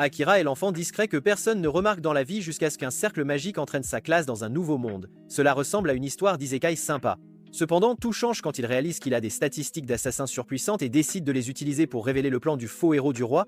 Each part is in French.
Akira est l'enfant discret que personne ne remarque dans la vie jusqu'à ce qu'un cercle magique entraîne sa classe dans un nouveau monde. Cela ressemble à une histoire d'isekai sympa. Cependant, tout change quand il réalise qu'il a des statistiques d'assassin surpuissantes et décide de les utiliser pour révéler le plan du faux héros du roi.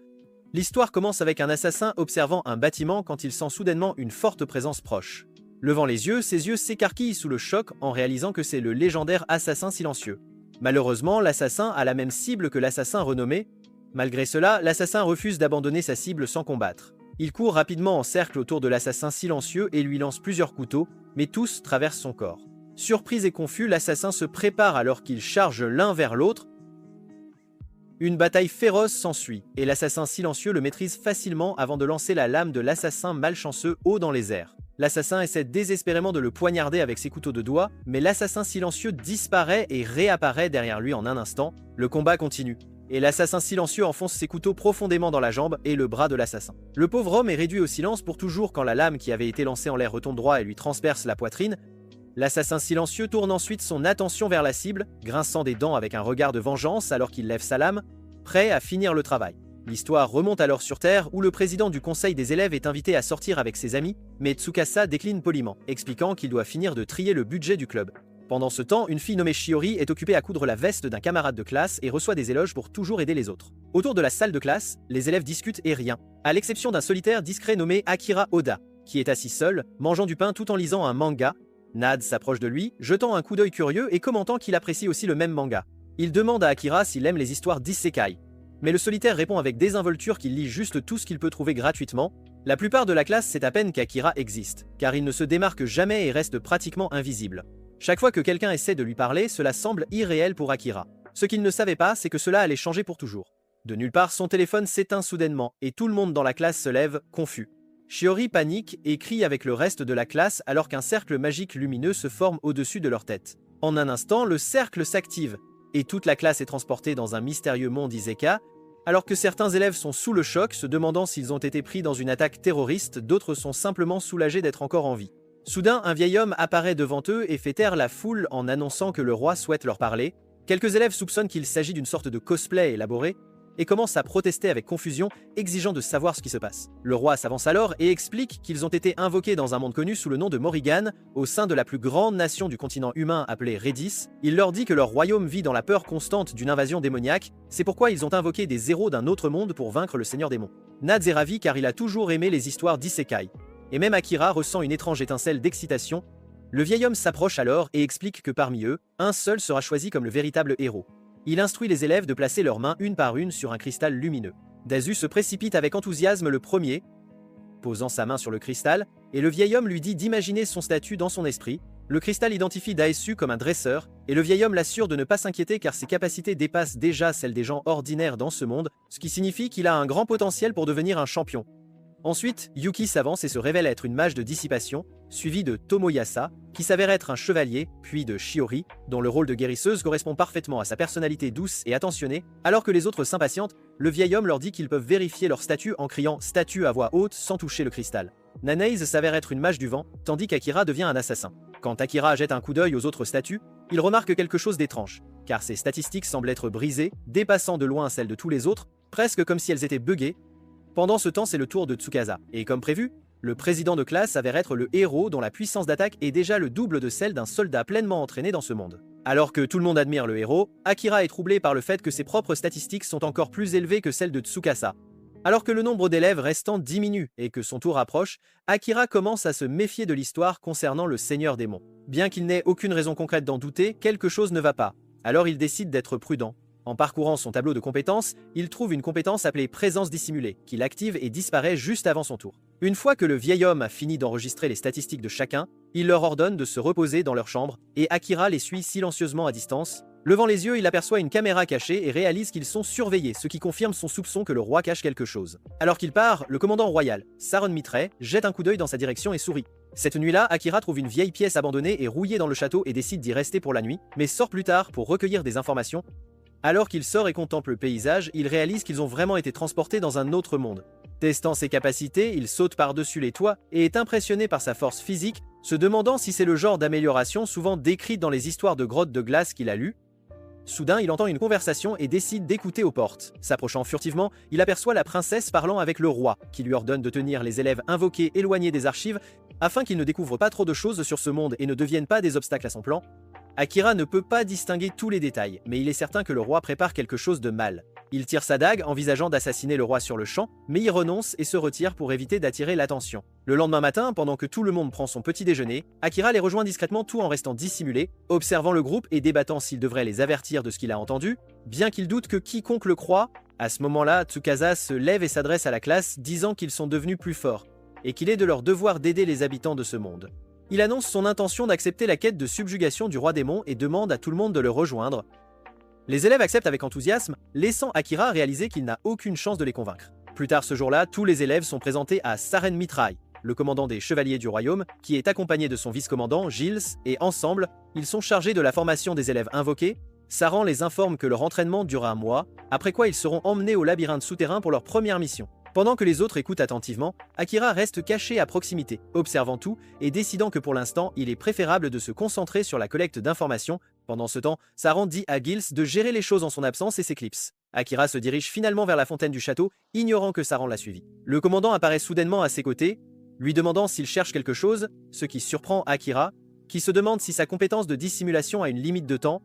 L'histoire commence avec un assassin observant un bâtiment quand il sent soudainement une forte présence proche. Levant les yeux, ses yeux s'écarquillent sous le choc en réalisant que c'est le légendaire assassin silencieux. Malheureusement, l'assassin a la même cible que l'assassin renommé. Malgré cela, l'assassin refuse d'abandonner sa cible sans combattre. Il court rapidement en cercle autour de l'assassin silencieux et lui lance plusieurs couteaux, mais tous traversent son corps. Surpris et confus, l'assassin se prépare alors qu'ils chargent l'un vers l'autre. Une bataille féroce s'ensuit, et l'assassin silencieux le maîtrise facilement avant de lancer la lame de l'assassin malchanceux haut dans les airs. L'assassin essaie désespérément de le poignarder avec ses couteaux de doigts, mais l'assassin silencieux disparaît et réapparaît derrière lui en un instant. Le combat continue, et l'assassin silencieux enfonce ses couteaux profondément dans la jambe et le bras de l'assassin. Le pauvre homme est réduit au silence pour toujours quand la lame qui avait été lancée en l'air retombe droit et lui transperce la poitrine. L'assassin silencieux tourne ensuite son attention vers la cible, grinçant des dents avec un regard de vengeance alors qu'il lève sa lame, prêt à finir le travail. L'histoire remonte alors sur Terre où le président du conseil des élèves est invité à sortir avec ses amis, mais Tsukasa décline poliment, expliquant qu'il doit finir de trier le budget du club. Pendant ce temps, une fille nommée Shiori est occupée à coudre la veste d'un camarade de classe et reçoit des éloges pour toujours aider les autres. Autour de la salle de classe, les élèves discutent et rien, à l'exception d'un solitaire discret nommé Akira Oda, qui est assis seul, mangeant du pain tout en lisant un manga. Nad s'approche de lui, jetant un coup d'œil curieux et commentant qu'il apprécie aussi le même manga. Il demande à Akira s'il aime les histoires d'isekai. Mais le solitaire répond avec désinvolture qu'il lit juste tout ce qu'il peut trouver gratuitement. La plupart de la classe sait à peine qu'Akira existe, car il ne se démarque jamais et reste pratiquement invisible. Chaque fois que quelqu'un essaie de lui parler, cela semble irréel pour Akira. Ce qu'il ne savait pas, c'est que cela allait changer pour toujours. De nulle part, son téléphone s'éteint soudainement, et tout le monde dans la classe se lève, confus. Shiori panique et crie avec le reste de la classe alors qu'un cercle magique lumineux se forme au-dessus de leur tête. En un instant, le cercle s'active, et toute la classe est transportée dans un mystérieux monde Isekai. Alors que certains élèves sont sous le choc, se demandant s'ils ont été pris dans une attaque terroriste, d'autres sont simplement soulagés d'être encore en vie. Soudain, un vieil homme apparaît devant eux et fait taire la foule en annonçant que le roi souhaite leur parler. Quelques élèves soupçonnent qu'il s'agit d'une sorte de cosplay élaboré et commencent à protester avec confusion, exigeant de savoir ce qui se passe. Le roi s'avance alors et explique qu'ils ont été invoqués dans un monde connu sous le nom de Morrigan, au sein de la plus grande nation du continent humain appelée Redis. Il leur dit que leur royaume vit dans la peur constante d'une invasion démoniaque, c'est pourquoi ils ont invoqué des héros d'un autre monde pour vaincre le seigneur démon. Nads est ravi car il a toujours aimé les histoires d'isekai. Et même Akira ressent une étrange étincelle d'excitation. Le vieil homme s'approche alors et explique que parmi eux, un seul sera choisi comme le véritable héros. Il instruit les élèves de placer leurs mains une par une sur un cristal lumineux. Dazu se précipite avec enthousiasme le premier, posant sa main sur le cristal, et le vieil homme lui dit d'imaginer son statut dans son esprit. Le cristal identifie Daesu comme un dresseur, et le vieil homme l'assure de ne pas s'inquiéter car ses capacités dépassent déjà celles des gens ordinaires dans ce monde, ce qui signifie qu'il a un grand potentiel pour devenir un champion. Ensuite, Yuki s'avance et se révèle être une mage de dissipation, suivie de Tomoyasa, qui s'avère être un chevalier, puis de Shiori, dont le rôle de guérisseuse correspond parfaitement à sa personnalité douce et attentionnée. Alors que les autres s'impatientent, le vieil homme leur dit qu'ils peuvent vérifier leur statut en criant « statut » à voix haute sans toucher le cristal. Nanaise s'avère être une mage du vent, tandis qu'Akira devient un assassin. Quand Akira jette un coup d'œil aux autres statues, il remarque quelque chose d'étrange, car ses statistiques semblent être brisées, dépassant de loin celles de tous les autres, presque comme si elles étaient buggées. Pendant ce temps, c'est le tour de Tsukasa, et comme prévu, le président de classe s'avère être le héros dont la puissance d'attaque est déjà le double de celle d'un soldat pleinement entraîné dans ce monde. Alors que tout le monde admire le héros, Akira est troublé par le fait que ses propres statistiques sont encore plus élevées que celles de Tsukasa. Alors que le nombre d'élèves restants diminue et que son tour approche, Akira commence à se méfier de l'histoire concernant le Seigneur Démon. Bien qu'il n'ait aucune raison concrète d'en douter, quelque chose ne va pas. Alors il décide d'être prudent. En parcourant son tableau de compétences, il trouve une compétence appelée présence dissimulée, qu'il active et disparaît juste avant son tour. Une fois que le vieil homme a fini d'enregistrer les statistiques de chacun, il leur ordonne de se reposer dans leur chambre, et Akira les suit silencieusement à distance. Levant les yeux, il aperçoit une caméra cachée et réalise qu'ils sont surveillés, ce qui confirme son soupçon que le roi cache quelque chose. Alors qu'il part, le commandant royal, Saron Mitre, jette un coup d'œil dans sa direction et sourit. Cette nuit-là, Akira trouve une vieille pièce abandonnée et rouillée dans le château et décide d'y rester pour la nuit, mais sort plus tard pour recueillir des informations. Alors qu'il sort et contemple le paysage, il réalise qu'ils ont vraiment été transportés dans un autre monde. Testant ses capacités, il saute par-dessus les toits et est impressionné par sa force physique, se demandant si c'est le genre d'amélioration souvent décrite dans les histoires de grottes de glace qu'il a lues. Soudain, il entend une conversation et décide d'écouter aux portes. S'approchant furtivement, il aperçoit la princesse parlant avec le roi, qui lui ordonne de tenir les élèves invoqués éloignés des archives afin qu'ils ne découvrent pas trop de choses sur ce monde et ne deviennent pas des obstacles à son plan. Akira ne peut pas distinguer tous les détails, mais il est certain que le roi prépare quelque chose de mal. Il tire sa dague, envisageant d'assassiner le roi sur le champ, mais il renonce et se retire pour éviter d'attirer l'attention. Le lendemain matin, pendant que tout le monde prend son petit déjeuner, Akira les rejoint discrètement tout en restant dissimulé, observant le groupe et débattant s'il devrait les avertir de ce qu'il a entendu, bien qu'il doute que quiconque le croie. À ce moment-là, Tsukasa se lève et s'adresse à la classe, disant qu'ils sont devenus plus forts, et qu'il est de leur devoir d'aider les habitants de ce monde. Il annonce son intention d'accepter la quête de subjugation du roi démon et demande à tout le monde de le rejoindre. Les élèves acceptent avec enthousiasme, laissant Akira réaliser qu'il n'a aucune chance de les convaincre. Plus tard ce jour-là, tous les élèves sont présentés à Saren Mitrai, le commandant des Chevaliers du Royaume, qui est accompagné de son vice-commandant, Gilles, et ensemble, ils sont chargés de la formation des élèves invoqués. Saran les informe que leur entraînement dure un mois, après quoi ils seront emmenés au labyrinthe souterrain pour leur première mission. Pendant que les autres écoutent attentivement, Akira reste caché à proximité, observant tout et décidant que pour l'instant, il est préférable de se concentrer sur la collecte d'informations. Pendant ce temps, Saran dit à Gilles de gérer les choses en son absence et s'éclipse. Akira se dirige finalement vers la fontaine du château, ignorant que Saran l'a suivi. Le commandant apparaît soudainement à ses côtés, lui demandant s'il cherche quelque chose, ce qui surprend Akira, qui se demande si sa compétence de dissimulation a une limite de temps.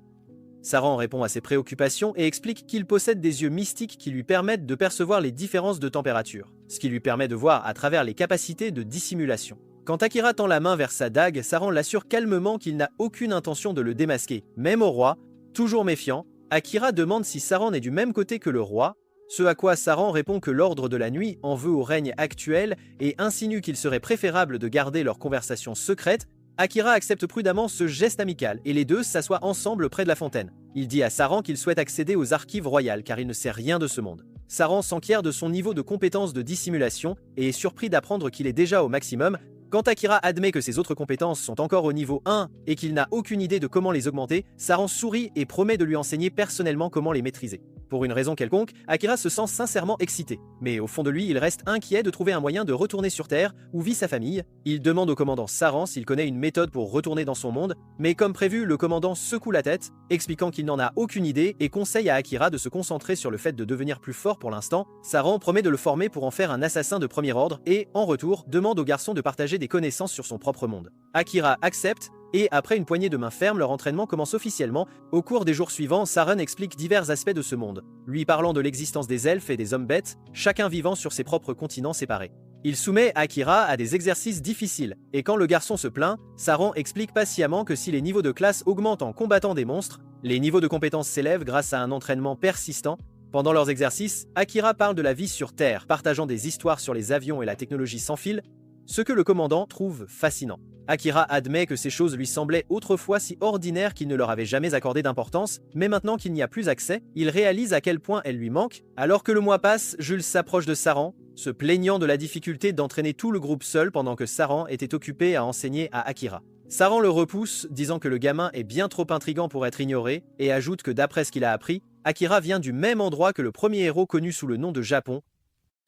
Saran répond à ses préoccupations et explique qu'il possède des yeux mystiques qui lui permettent de percevoir les différences de température, ce qui lui permet de voir à travers les capacités de dissimulation. Quand Akira tend la main vers sa dague, Saran l'assure calmement qu'il n'a aucune intention de le démasquer. Même au roi, toujours méfiant, Akira demande si Saran est du même côté que le roi, ce à quoi Saran répond que l'ordre de la nuit en veut au règne actuel et insinue qu'il serait préférable de garder leur conversation secrète. Akira accepte prudemment ce geste amical et les deux s'assoient ensemble près de la fontaine. Il dit à Saran qu'il souhaite accéder aux archives royales car il ne sait rien de ce monde. Saran s'enquiert de son niveau de compétence de dissimulation et est surpris d'apprendre qu'il est déjà au maximum. Quand Akira admet que ses autres compétences sont encore au niveau 1 et qu'il n'a aucune idée de comment les augmenter, Saran sourit et promet de lui enseigner personnellement comment les maîtriser. Pour une raison quelconque, Akira se sent sincèrement excité, mais au fond de lui, il reste inquiet de trouver un moyen de retourner sur Terre où vit sa famille. Il demande au commandant Saran s'il connaît une méthode pour retourner dans son monde, mais comme prévu, le commandant secoue la tête, expliquant qu'il n'en a aucune idée et conseille à Akira de se concentrer sur le fait de devenir plus fort pour l'instant. Saran promet de le former pour en faire un assassin de premier ordre et, en retour, demande au garçon de partager des connaissances sur son propre monde. Akira accepte, et après une poignée de main ferme, leur entraînement commence officiellement. Au cours des jours suivants, Saran explique divers aspects de ce monde, lui parlant de l'existence des elfes et des hommes bêtes, chacun vivant sur ses propres continents séparés. Il soumet Akira à des exercices difficiles, et quand le garçon se plaint, Saran explique patiemment que si les niveaux de classe augmentent en combattant des monstres, les niveaux de compétences s'élèvent grâce à un entraînement persistant. Pendant leurs exercices, Akira parle de la vie sur Terre, partageant des histoires sur les avions et la technologie sans fil, ce que le commandant trouve fascinant. Akira admet que ces choses lui semblaient autrefois si ordinaires qu'il ne leur avait jamais accordé d'importance, mais maintenant qu'il n'y a plus accès, il réalise à quel point elles lui manquent. Alors que le mois passe, Jules s'approche de Saran, se plaignant de la difficulté d'entraîner tout le groupe seul pendant que Saran était occupé à enseigner à Akira. Saran le repousse, disant que le gamin est bien trop intriguant pour être ignoré, et ajoute que d'après ce qu'il a appris, Akira vient du même endroit que le premier héros connu sous le nom de Japon.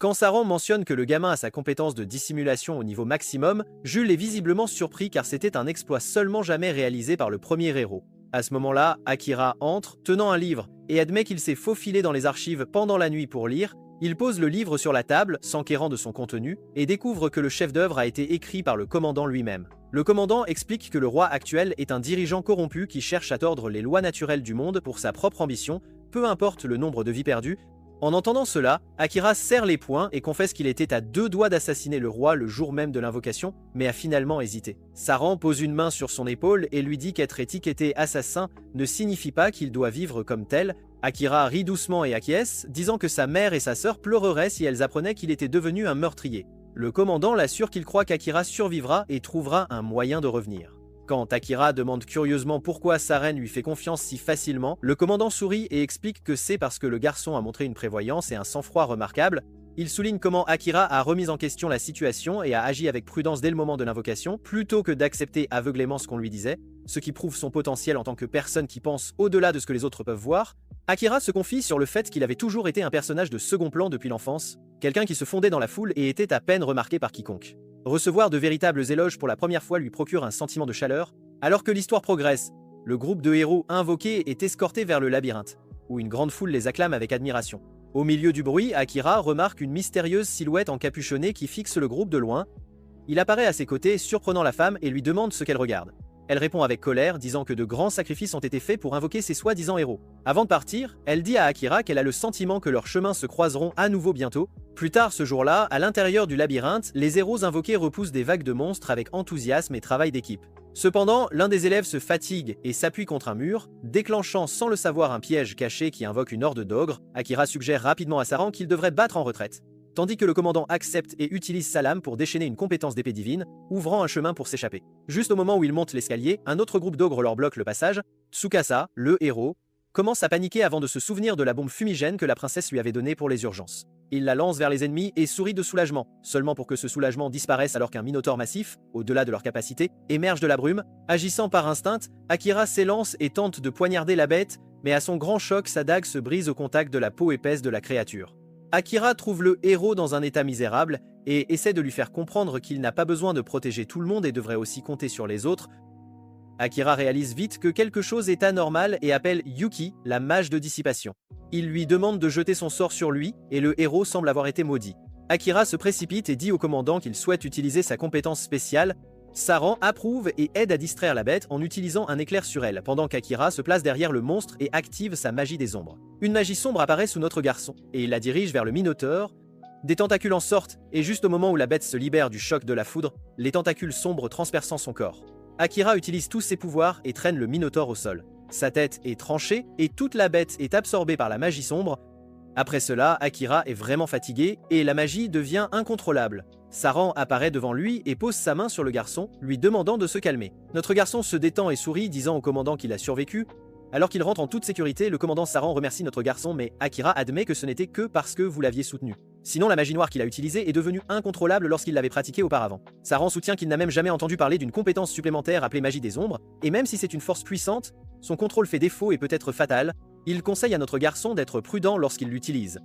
Quand Saran mentionne que le gamin a sa compétence de dissimulation au niveau maximum, Jules est visiblement surpris car c'était un exploit seulement jamais réalisé par le premier héros. À ce moment-là, Akira entre, tenant un livre, et admet qu'il s'est faufilé dans les archives pendant la nuit pour lire. Il pose le livre sur la table, s'enquérant de son contenu, et découvre que le chef-d'œuvre a été écrit par le commandant lui-même. Le commandant explique que le roi actuel est un dirigeant corrompu qui cherche à tordre les lois naturelles du monde pour sa propre ambition, peu importe le nombre de vies perdues. En entendant cela, Akira serre les poings et confesse qu'il était à 2 doigts d'assassiner le roi le jour même de l'invocation, mais a finalement hésité. Saran pose une main sur son épaule et lui dit qu'être étiqueté assassin ne signifie pas qu'il doit vivre comme tel. Akira rit doucement et acquiesce, disant que sa mère et sa sœur pleureraient si elles apprenaient qu'il était devenu un meurtrier. Le commandant l'assure qu'il croit qu'Akira survivra et trouvera un moyen de revenir. Quand Akira demande curieusement pourquoi Saren lui fait confiance si facilement, le commandant sourit et explique que c'est parce que le garçon a montré une prévoyance et un sang-froid remarquables. Il souligne comment Akira a remis en question la situation et a agi avec prudence dès le moment de l'invocation, plutôt que d'accepter aveuglément ce qu'on lui disait, ce qui prouve son potentiel en tant que personne qui pense au-delà de ce que les autres peuvent voir. Akira se confie sur le fait qu'il avait toujours été un personnage de second plan depuis l'enfance, quelqu'un qui se fondait dans la foule et était à peine remarqué par quiconque. Recevoir de véritables éloges pour la première fois lui procure un sentiment de chaleur. Alors que l'histoire progresse, Le groupe de héros invoqués est escorté vers le labyrinthe, où une grande foule les acclame avec admiration. Au milieu du bruit, Akira remarque une mystérieuse silhouette encapuchonnée qui fixe le groupe de loin. Il apparaît à ses côtés, surprenant la femme et lui demande ce qu'elle regarde. Elle répond avec colère, disant que de grands sacrifices ont été faits pour invoquer ces soi-disant héros. Avant de partir, elle dit à Akira qu'elle a le sentiment que leurs chemins se croiseront à nouveau bientôt. Plus tard ce jour-là, à l'intérieur du labyrinthe, les héros invoqués repoussent des vagues de monstres avec enthousiasme et travail d'équipe. Cependant, l'un des élèves se fatigue et s'appuie contre un mur, déclenchant sans le savoir un piège caché qui invoque une horde d'ogres. Akira suggère rapidement à Saran qu'il devrait battre en retraite, tandis que le commandant accepte et utilise sa lame pour déchaîner une compétence d'épée divine, ouvrant un chemin pour s'échapper. Juste au moment où ils montent l'escalier, un autre groupe d'ogres leur bloque le passage. Tsukasa, le héros, commence à paniquer avant de se souvenir de la bombe fumigène que la princesse lui avait donnée pour les urgences. Il la lance vers les ennemis et sourit de soulagement, seulement pour que ce soulagement disparaisse alors qu'un minotaure massif, au-delà de leur capacité, émerge de la brume. Agissant par instinct, Akira s'élance et tente de poignarder la bête, mais à son grand choc, sa dague se brise au contact de la peau épaisse de la créature. Akira trouve le héros dans un état misérable et essaie de lui faire comprendre qu'il n'a pas besoin de protéger tout le monde et devrait aussi compter sur les autres. Akira réalise vite que quelque chose est anormal et appelle Yuki, la mage de dissipation. Il lui demande de jeter son sort sur lui et le héros semble avoir été maudit. Akira se précipite et dit au commandant qu'il souhaite utiliser sa compétence spéciale. Saran approuve et aide à distraire la bête en utilisant un éclair sur elle, pendant qu'Akira se place derrière le monstre et active sa magie des ombres. Une magie sombre apparaît sous notre garçon, et il la dirige vers le Minotaure. Des tentacules en sortent, et juste au moment où la bête se libère du choc de la foudre, les tentacules sombres transperçant son corps. Akira utilise tous ses pouvoirs et traîne le Minotaure au sol. Sa tête est tranchée, et toute la bête est absorbée par la magie sombre. Après cela, Akira est vraiment fatigué, et la magie devient incontrôlable. Saran apparaît devant lui et pose sa main sur le garçon, lui demandant de se calmer. Notre garçon se détend et sourit, disant au commandant qu'il a survécu. Alors qu'il rentre en toute sécurité, le commandant Saran remercie notre garçon, mais Akira admet que ce n'était que parce que vous l'aviez soutenu. Sinon, la magie noire qu'il a utilisée est devenue incontrôlable lorsqu'il l'avait pratiquée auparavant. Saran soutient qu'il n'a même jamais entendu parler d'une compétence supplémentaire appelée magie des ombres, et même si c'est une force puissante, son contrôle fait défaut et peut être fatal. Il conseille à notre garçon d'être prudent lorsqu'il l'utilise.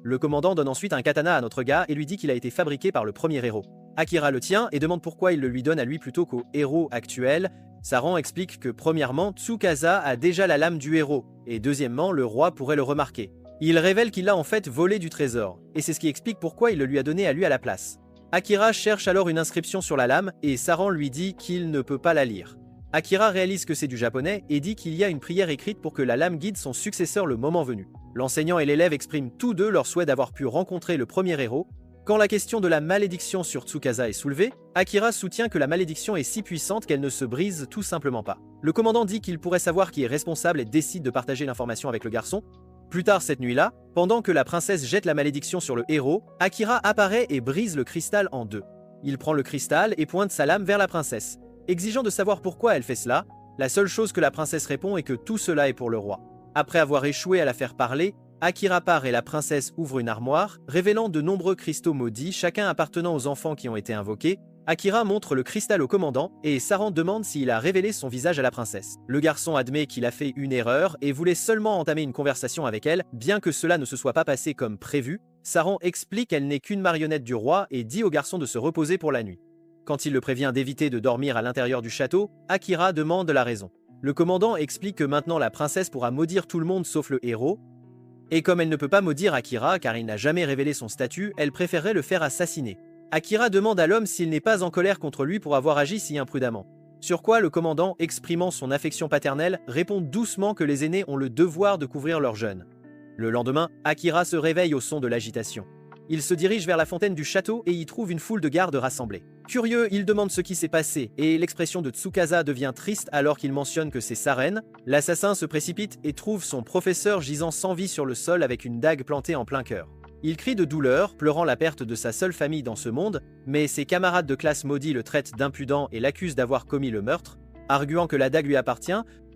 Le commandant donne ensuite un katana à notre gars et lui dit qu'il a été fabriqué par le premier héros. Akira le tient et demande pourquoi il le lui donne à lui plutôt qu'au héros actuel. Saran explique que premièrement, Tsukasa a déjà la lame du héros, et deuxièmement, le roi pourrait le remarquer. Il révèle qu'il a en fait volé du trésor, et c'est ce qui explique pourquoi il le lui a donné à lui à la place. Akira cherche alors une inscription sur la lame, et Saran lui dit qu'il ne peut pas la lire. Akira réalise que c'est du japonais et dit qu'il y a une prière écrite pour que la lame guide son successeur le moment venu. L'enseignant et l'élève expriment tous deux leur souhait d'avoir pu rencontrer le premier héros. Quand la question de la malédiction sur Tsukasa est soulevée, Akira soutient que la malédiction est si puissante qu'elle ne se brise tout simplement pas. Le commandant dit qu'il pourrait savoir qui est responsable et décide de partager l'information avec le garçon. Plus tard cette nuit-là, pendant que la princesse jette la malédiction sur le héros, Akira apparaît et brise le cristal en deux. Il prend le cristal et pointe sa lame vers la princesse. Exigeant de savoir pourquoi elle fait cela, la seule chose que la princesse répond est que tout cela est pour le roi. Après avoir échoué à la faire parler, Akira part et la princesse ouvre une armoire, révélant de nombreux cristaux maudits, chacun appartenant aux enfants qui ont été invoqués. Akira montre le cristal au commandant et Saran demande s'il a révélé son visage à la princesse. Le garçon admet qu'il a fait une erreur et voulait seulement entamer une conversation avec elle, bien que cela ne se soit pas passé comme prévu. Saran explique qu'elle n'est qu'une marionnette du roi et dit au garçon de se reposer pour la nuit. Quand il le prévient d'éviter de dormir à l'intérieur du château, Akira demande la raison. Le commandant explique que maintenant la princesse pourra maudire tout le monde sauf le héros, et comme elle ne peut pas maudire Akira car il n'a jamais révélé son statut, elle préférerait le faire assassiner. Akira demande à l'homme s'il n'est pas en colère contre lui pour avoir agi si imprudemment. Sur quoi le commandant, exprimant son affection paternelle, répond doucement que les aînés ont le devoir de couvrir leurs jeunes. Le lendemain, Akira se réveille au son de l'agitation. Il se dirige vers la fontaine du château et y trouve une foule de gardes rassemblés. Curieux, il demande ce qui s'est passé et l'expression de Tsukasa devient triste alors qu'il mentionne que c'est sa reine. L'assassin se précipite et trouve son professeur gisant sans vie sur le sol avec une dague plantée en plein cœur. Il crie de douleur, pleurant la perte de sa seule famille dans ce monde, mais ses camarades de classe maudits le traitent d'impudent et l'accusent d'avoir commis le meurtre. Arguant que la dague lui appartient,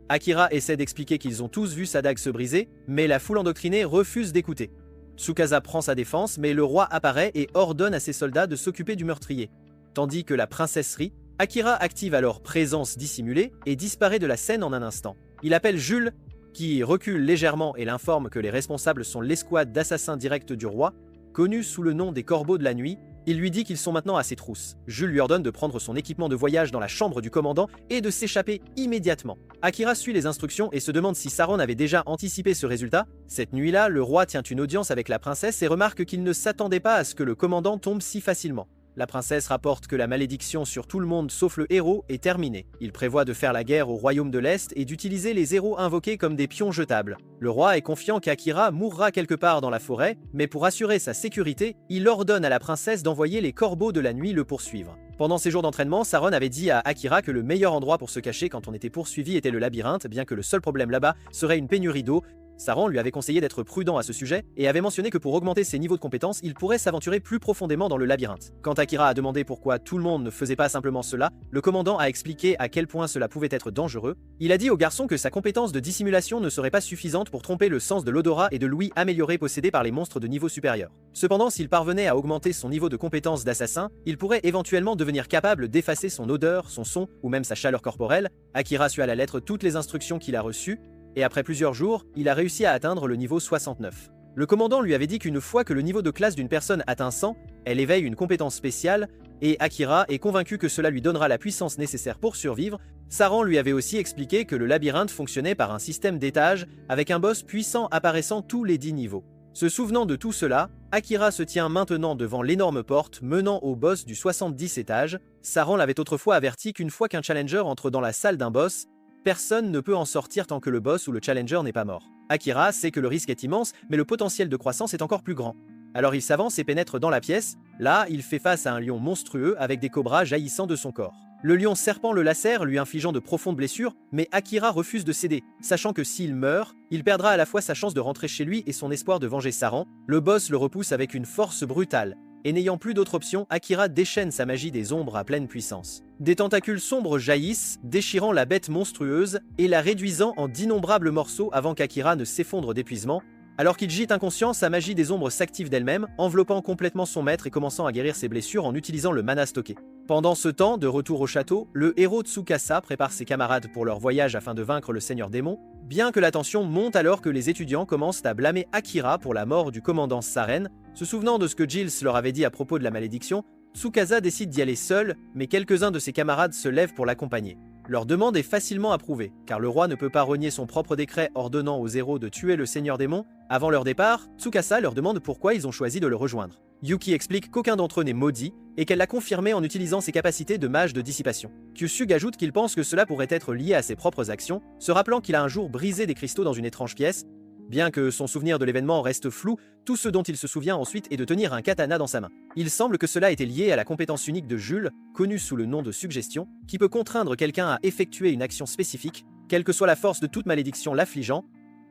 Akira essaie d'expliquer qu'ils ont tous vu sa dague se briser, mais la foule endoctrinée refuse d'écouter. Tsukasa prend sa défense, mais le roi apparaît et ordonne à ses soldats de s'occuper du meurtrier. Tandis que la princesse rit, Akira active alors présence dissimulée et disparaît de la scène en un instant. Il appelle Jules, qui recule légèrement et l'informe que les responsables sont l'escouade d'assassins directs du roi, connue sous le nom des Corbeaux de la Nuit. Il lui dit qu'ils sont maintenant à ses trousses. Jules lui ordonne de prendre son équipement de voyage dans la chambre du commandant et de s'échapper immédiatement. Akira suit les instructions et se demande si Saran avait déjà anticipé ce résultat. Cette nuit-là, le roi tient une audience avec la princesse et remarque qu'il ne s'attendait pas à ce que le commandant tombe si facilement. La princesse rapporte que la malédiction sur tout le monde sauf le héros est terminée. Il prévoit de faire la guerre au royaume de l'Est et d'utiliser les héros invoqués comme des pions jetables. Le roi est confiant qu'Akira mourra quelque part dans la forêt, mais pour assurer sa sécurité, il ordonne à la princesse d'envoyer les corbeaux de la nuit le poursuivre. Pendant ses jours d'entraînement, Saron avait dit à Akira que le meilleur endroit pour se cacher quand on était poursuivi était le labyrinthe, bien que le seul problème là-bas serait une pénurie d'eau. Saran lui avait conseillé d'être prudent à ce sujet et avait mentionné que pour augmenter ses niveaux de compétences, il pourrait s'aventurer plus profondément dans le labyrinthe. Quand Akira a demandé pourquoi tout le monde ne faisait pas simplement cela, le commandant a expliqué à quel point cela pouvait être dangereux. Il a dit au garçon que sa compétence de dissimulation ne serait pas suffisante pour tromper le sens de l'odorat et de l'ouïe amélioré possédés par les monstres de niveau supérieur. Cependant, s'il parvenait à augmenter son niveau de compétence d'assassin, il pourrait éventuellement devenir capable d'effacer son odeur, son son ou même sa chaleur corporelle. Akira suit à la lettre toutes les instructions qu'il a reçues, et après plusieurs jours, il a réussi à atteindre le niveau 69. Le commandant lui avait dit qu'une fois que le niveau de classe d'une personne atteint 100, elle éveille une compétence spéciale, et Akira est convaincu que cela lui donnera la puissance nécessaire pour survivre. Saran lui avait aussi expliqué que le labyrinthe fonctionnait par un système d'étages, avec un boss puissant apparaissant tous les 10 niveaux. Se souvenant de tout cela, Akira se tient maintenant devant l'énorme porte menant au boss du 70 étage. Saran l'avait autrefois averti qu'une fois qu'un challenger entre dans la salle d'un boss, personne ne peut en sortir tant que le boss ou le challenger n'est pas mort. Akira sait que le risque est immense, mais le potentiel de croissance est encore plus grand. Alors il s'avance et pénètre dans la pièce. Là, il fait face à un lion monstrueux avec des cobras jaillissant de son corps. Le lion serpent le lacère, lui infligeant de profondes blessures, mais Akira refuse de céder, sachant que s'il meurt, il perdra à la fois sa chance de rentrer chez lui et son espoir de venger Saran. Le boss le repousse avec une force brutale. Et n'ayant plus d'autre option, Akira déchaîne sa magie des ombres à pleine puissance. Des tentacules sombres jaillissent, déchirant la bête monstrueuse et la réduisant en d'innombrables morceaux avant qu'Akira ne s'effondre d'épuisement. Alors qu'il gît inconscient, sa magie des ombres s'active d'elle-même, enveloppant complètement son maître et commençant à guérir ses blessures en utilisant le mana stocké. Pendant ce temps, de retour au château, le héros Tsukasa prépare ses camarades pour leur voyage afin de vaincre le seigneur démon, bien que la tension monte alors que les étudiants commencent à blâmer Akira pour la mort du commandant Saren. Se souvenant de ce que Giles leur avait dit à propos de la malédiction, Tsukasa décide d'y aller seul, mais quelques-uns de ses camarades se lèvent pour l'accompagner. Leur demande est facilement approuvée, car le roi ne peut pas renier son propre décret ordonnant aux héros de tuer le seigneur démon. Avant leur départ, Tsukasa leur demande pourquoi ils ont choisi de le rejoindre. Yuki explique qu'aucun d'entre eux n'est maudit, et qu'elle l'a confirmé en utilisant ses capacités de mage de dissipation. Kyusug ajoute qu'il pense que cela pourrait être lié à ses propres actions, se rappelant qu'il a un jour brisé des cristaux dans une étrange pièce. Bien que son souvenir de l'événement reste flou, tout ce dont il se souvient ensuite est de tenir un katana dans sa main. Il semble que cela était lié à la compétence unique de Jules, connue sous le nom de suggestion, qui peut contraindre quelqu'un à effectuer une action spécifique, quelle que soit la force de toute malédiction l'affligeant.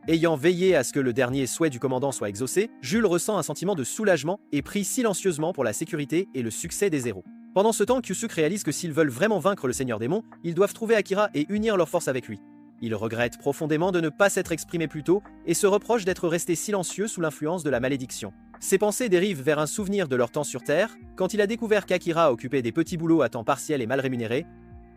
Ayant veillé à ce que le dernier souhait du commandant soit exaucé, Jules ressent un sentiment de soulagement et prie silencieusement pour la sécurité et le succès des héros. Pendant ce temps, Kyusuk réalise que s'ils veulent vraiment vaincre le seigneur démon, ils doivent trouver Akira et unir leurs forces avec lui. Il regrette profondément de ne pas s'être exprimé plus tôt et se reproche d'être resté silencieux sous l'influence de la malédiction. Ses pensées dérivent vers un souvenir de leur temps sur Terre, quand il a découvert qu'Akira occupait des petits boulots à temps partiel et mal rémunérés.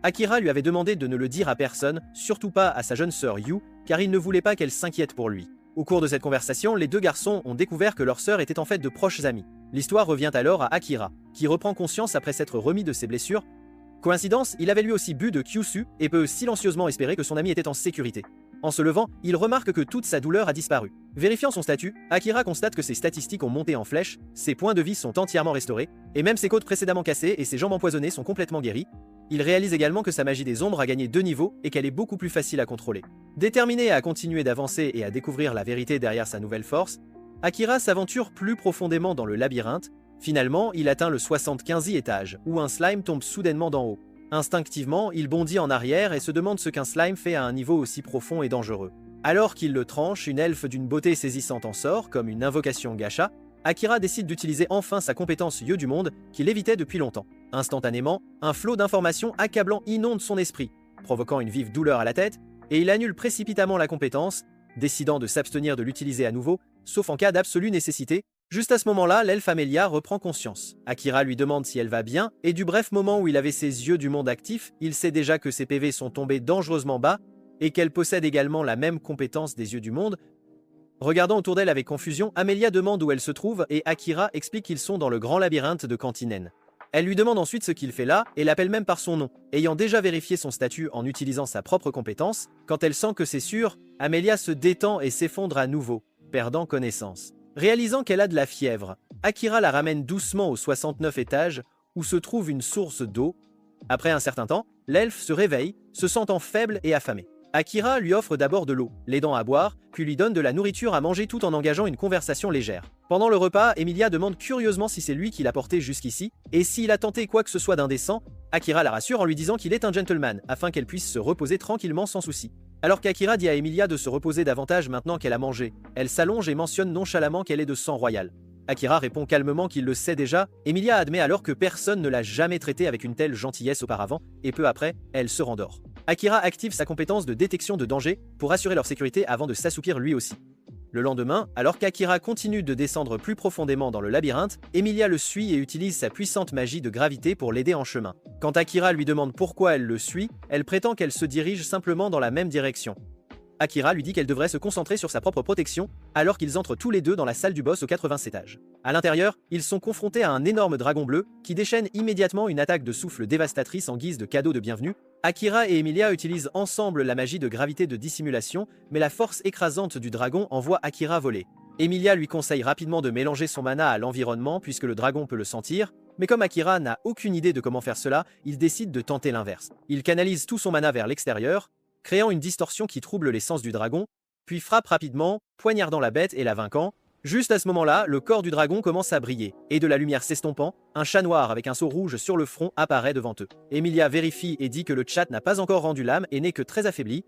Akira lui avait demandé de ne le dire à personne, surtout pas à sa jeune sœur Yu, car il ne voulait pas qu'elle s'inquiète pour lui. Au cours de cette conversation, les deux garçons ont découvert que leur sœur était en fait de proches amis. L'histoire revient alors à Akira, qui reprend conscience après s'être remis de ses blessures. Coïncidence, il avait lui aussi bu de Kyushu et peut silencieusement espérer que son ami était en sécurité. En se levant, il remarque que toute sa douleur a disparu. Vérifiant son statut, Akira constate que ses statistiques ont monté en flèche, ses points de vie sont entièrement restaurés, et même ses côtes précédemment cassées et ses jambes empoisonnées sont complètement guéries. Il réalise également que sa magie des ombres a gagné 2 niveaux et qu'elle est beaucoup plus facile à contrôler. Déterminé à continuer d'avancer et à découvrir la vérité derrière sa nouvelle force, Akira s'aventure plus profondément dans le labyrinthe. Finalement, il atteint le 75e étage, où un slime tombe soudainement d'en haut. Instinctivement, il bondit en arrière et se demande ce qu'un slime fait à un niveau aussi profond et dangereux. Alors qu'il le tranche, une elfe d'une beauté saisissante en sort, comme une invocation gacha. Akira décide d'utiliser enfin sa compétence Yeux du monde, qu'il évitait depuis longtemps. Instantanément, un flot d'informations accablant inonde son esprit, provoquant une vive douleur à la tête, et il annule précipitamment la compétence, décidant de s'abstenir de l'utiliser à nouveau, sauf en cas d'absolue nécessité. Juste à ce moment-là, l'elfe Amelia reprend conscience. Akira lui demande si elle va bien, et du bref moment où il avait ses yeux du monde actifs, il sait déjà que ses PV sont tombés dangereusement bas, et qu'elle possède également la même compétence des yeux du monde. Regardant autour d'elle avec confusion, Amelia demande où elle se trouve et Akira explique qu'ils sont dans le grand labyrinthe de Cantinen. Elle lui demande ensuite ce qu'il fait là et l'appelle même par son nom. Ayant déjà vérifié son statut en utilisant sa propre compétence, quand elle sent que c'est sûr, Amelia se détend et s'effondre à nouveau, perdant connaissance. Réalisant qu'elle a de la fièvre, Akira la ramène doucement au 69 étage où se trouve une source d'eau. Après un certain temps, l'elfe se réveille, se sentant faible et affamé. Akira lui offre d'abord de l'eau, l'aidant à boire, puis lui donne de la nourriture à manger tout en engageant une conversation légère. Pendant le repas, Emilia demande curieusement si c'est lui qui l'a porté jusqu'ici, et s'il a tenté quoi que ce soit d'indécent, Akira la rassure en lui disant qu'il est un gentleman, afin qu'elle puisse se reposer tranquillement sans souci. Alors qu'Akira dit à Emilia de se reposer davantage maintenant qu'elle a mangé, elle s'allonge et mentionne nonchalamment qu'elle est de sang royal. Akira répond calmement qu'il le sait déjà. Emilia admet alors que personne ne l'a jamais traité avec une telle gentillesse auparavant, et peu après, elle se rendort. Akira active sa compétence de détection de danger pour assurer leur sécurité avant de s'assoupir lui aussi. Le lendemain, alors qu'Akira continue de descendre plus profondément dans le labyrinthe, Emilia le suit et utilise sa puissante magie de gravité pour l'aider en chemin. Quand Akira lui demande pourquoi elle le suit, elle prétend qu'elle se dirige simplement dans la même direction. Akira lui dit qu'elle devrait se concentrer sur sa propre protection, alors qu'ils entrent tous les deux dans la salle du boss au 80e étage. À l'intérieur, ils sont confrontés à un énorme dragon bleu, qui déchaîne immédiatement une attaque de souffle dévastatrice en guise de cadeau de bienvenue. Akira et Emilia utilisent ensemble la magie de gravité de dissimulation, mais la force écrasante du dragon envoie Akira voler. Emilia lui conseille rapidement de mélanger son mana à l'environnement puisque le dragon peut le sentir, mais comme Akira n'a aucune idée de comment faire cela, il décide de tenter l'inverse. Il canalise tout son mana vers l'extérieur, créant une distorsion qui trouble les sens du dragon, puis frappe rapidement, poignardant la bête et la vainquant. Juste à ce moment-là, le corps du dragon commence à briller, et de la lumière s'estompant, un chat noir avec un seau rouge sur le front apparaît devant eux. Emilia vérifie et dit que le chat n'a pas encore rendu l'âme et n'est que très affaibli.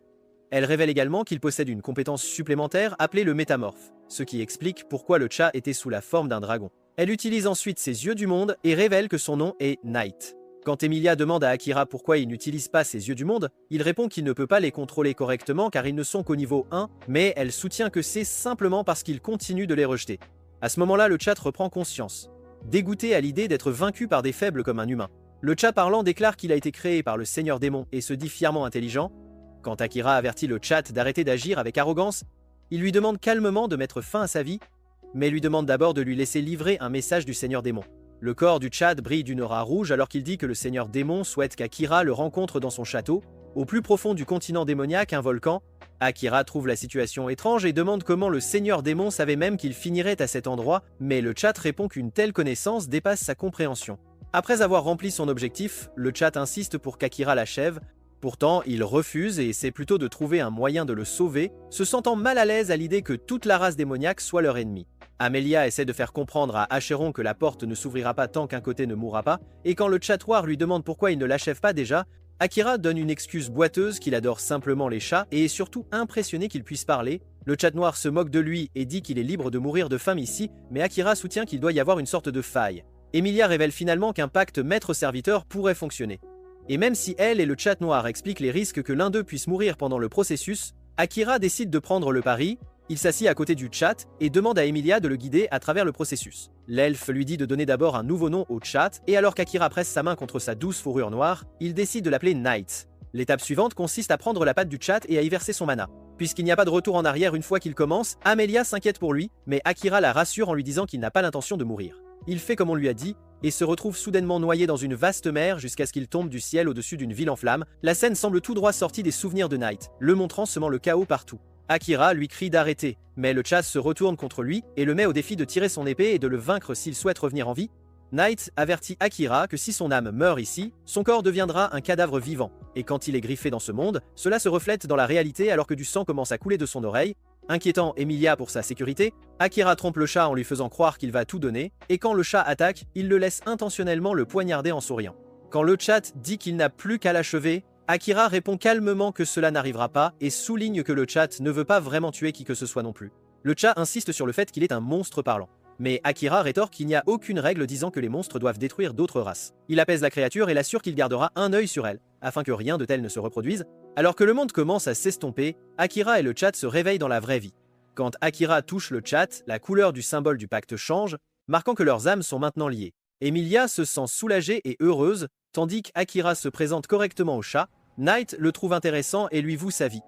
Elle révèle également qu'il possède une compétence supplémentaire appelée le métamorphe, ce qui explique pourquoi le chat était sous la forme d'un dragon. Elle utilise ensuite ses yeux du monde et révèle que son nom est Night. Quand Emilia demande à Akira pourquoi il n'utilise pas ses yeux du monde, il répond qu'il ne peut pas les contrôler correctement car ils ne sont qu'au niveau 1, mais elle soutient que c'est simplement parce qu'il continue de les rejeter. À ce moment-là, le chat reprend conscience, dégoûté à l'idée d'être vaincu par des faibles comme un humain. Le chat parlant déclare qu'il a été créé par le Seigneur Démon et se dit fièrement intelligent. Quand Akira avertit le chat d'arrêter d'agir avec arrogance, il lui demande calmement de mettre fin à sa vie, mais lui demande d'abord de lui laisser livrer un message du Seigneur Démon. Le corps du Tchad brille d'une aura rouge alors qu'il dit que le Seigneur Démon souhaite qu'Akira le rencontre dans son château. Au plus profond du continent démoniaque, un volcan, Akira trouve la situation étrange et demande comment le Seigneur Démon savait même qu'il finirait à cet endroit, mais le Tchad répond qu'une telle connaissance dépasse sa compréhension. Après avoir rempli son objectif, le Tchad insiste pour qu'Akira l'achève. Pourtant, il refuse et essaie plutôt de trouver un moyen de le sauver, se sentant mal à l'aise à l'idée que toute la race démoniaque soit leur ennemi. Amelia essaie de faire comprendre à Acheron que la porte ne s'ouvrira pas tant qu'un côté ne mourra pas, et quand le chatouar lui demande pourquoi il ne l'achève pas déjà, Akira donne une excuse boiteuse qu'il adore simplement les chats et est surtout impressionné qu'il puisse parler. Le chat noir se moque de lui et dit qu'il est libre de mourir de faim ici, mais Akira soutient qu'il doit y avoir une sorte de faille. Emilia révèle finalement qu'un pacte maître-serviteur pourrait fonctionner. Et même si elle et le chat noir expliquent les risques que l'un d'eux puisse mourir pendant le processus, Akira décide de prendre le pari. Il s'assied à côté du chat et demande à Emilia de le guider à travers le processus. L'elfe lui dit de donner d'abord un nouveau nom au chat, et alors qu'Akira presse sa main contre sa douce fourrure noire, il décide de l'appeler Night. L'étape suivante consiste à prendre la patte du chat et à y verser son mana. Puisqu'il n'y a pas de retour en arrière une fois qu'il commence, Amelia s'inquiète pour lui, mais Akira la rassure en lui disant qu'il n'a pas l'intention de mourir. Il fait comme on lui a dit, et se retrouve soudainement noyé dans une vaste mer jusqu'à ce qu'il tombe du ciel au-dessus d'une ville en flammes. La scène semble tout droit sortie des souvenirs de Night, le montrant semant le chaos partout. Akira lui crie d'arrêter, mais le chat se retourne contre lui et le met au défi de tirer son épée et de le vaincre s'il souhaite revenir en vie. Night avertit Akira que si son âme meurt ici, son corps deviendra un cadavre vivant, et quand il est griffé dans ce monde, cela se reflète dans la réalité alors que du sang commence à couler de son oreille. Inquiétant Emilia pour sa sécurité, Akira trompe le chat en lui faisant croire qu'il va tout donner, et quand le chat attaque, il le laisse intentionnellement le poignarder en souriant. Quand le chat dit qu'il n'a plus qu'à l'achever, Akira répond calmement que cela n'arrivera pas et souligne que le chat ne veut pas vraiment tuer qui que ce soit non plus. Le chat insiste sur le fait qu'il est un monstre parlant. Mais Akira rétorque qu'il n'y a aucune règle disant que les monstres doivent détruire d'autres races. Il apaise la créature et l'assure qu'il gardera un œil sur elle, afin que rien de tel ne se reproduise. Alors que le monde commence à s'estomper, Akira et le chat se réveillent dans la vraie vie. Quand Akira touche le chat, la couleur du symbole du pacte change, marquant que leurs âmes sont maintenant liées. Emilia se sent soulagée et heureuse, tandis qu'Akira se présente correctement au chat. Night le trouve intéressant et lui voue sa vie.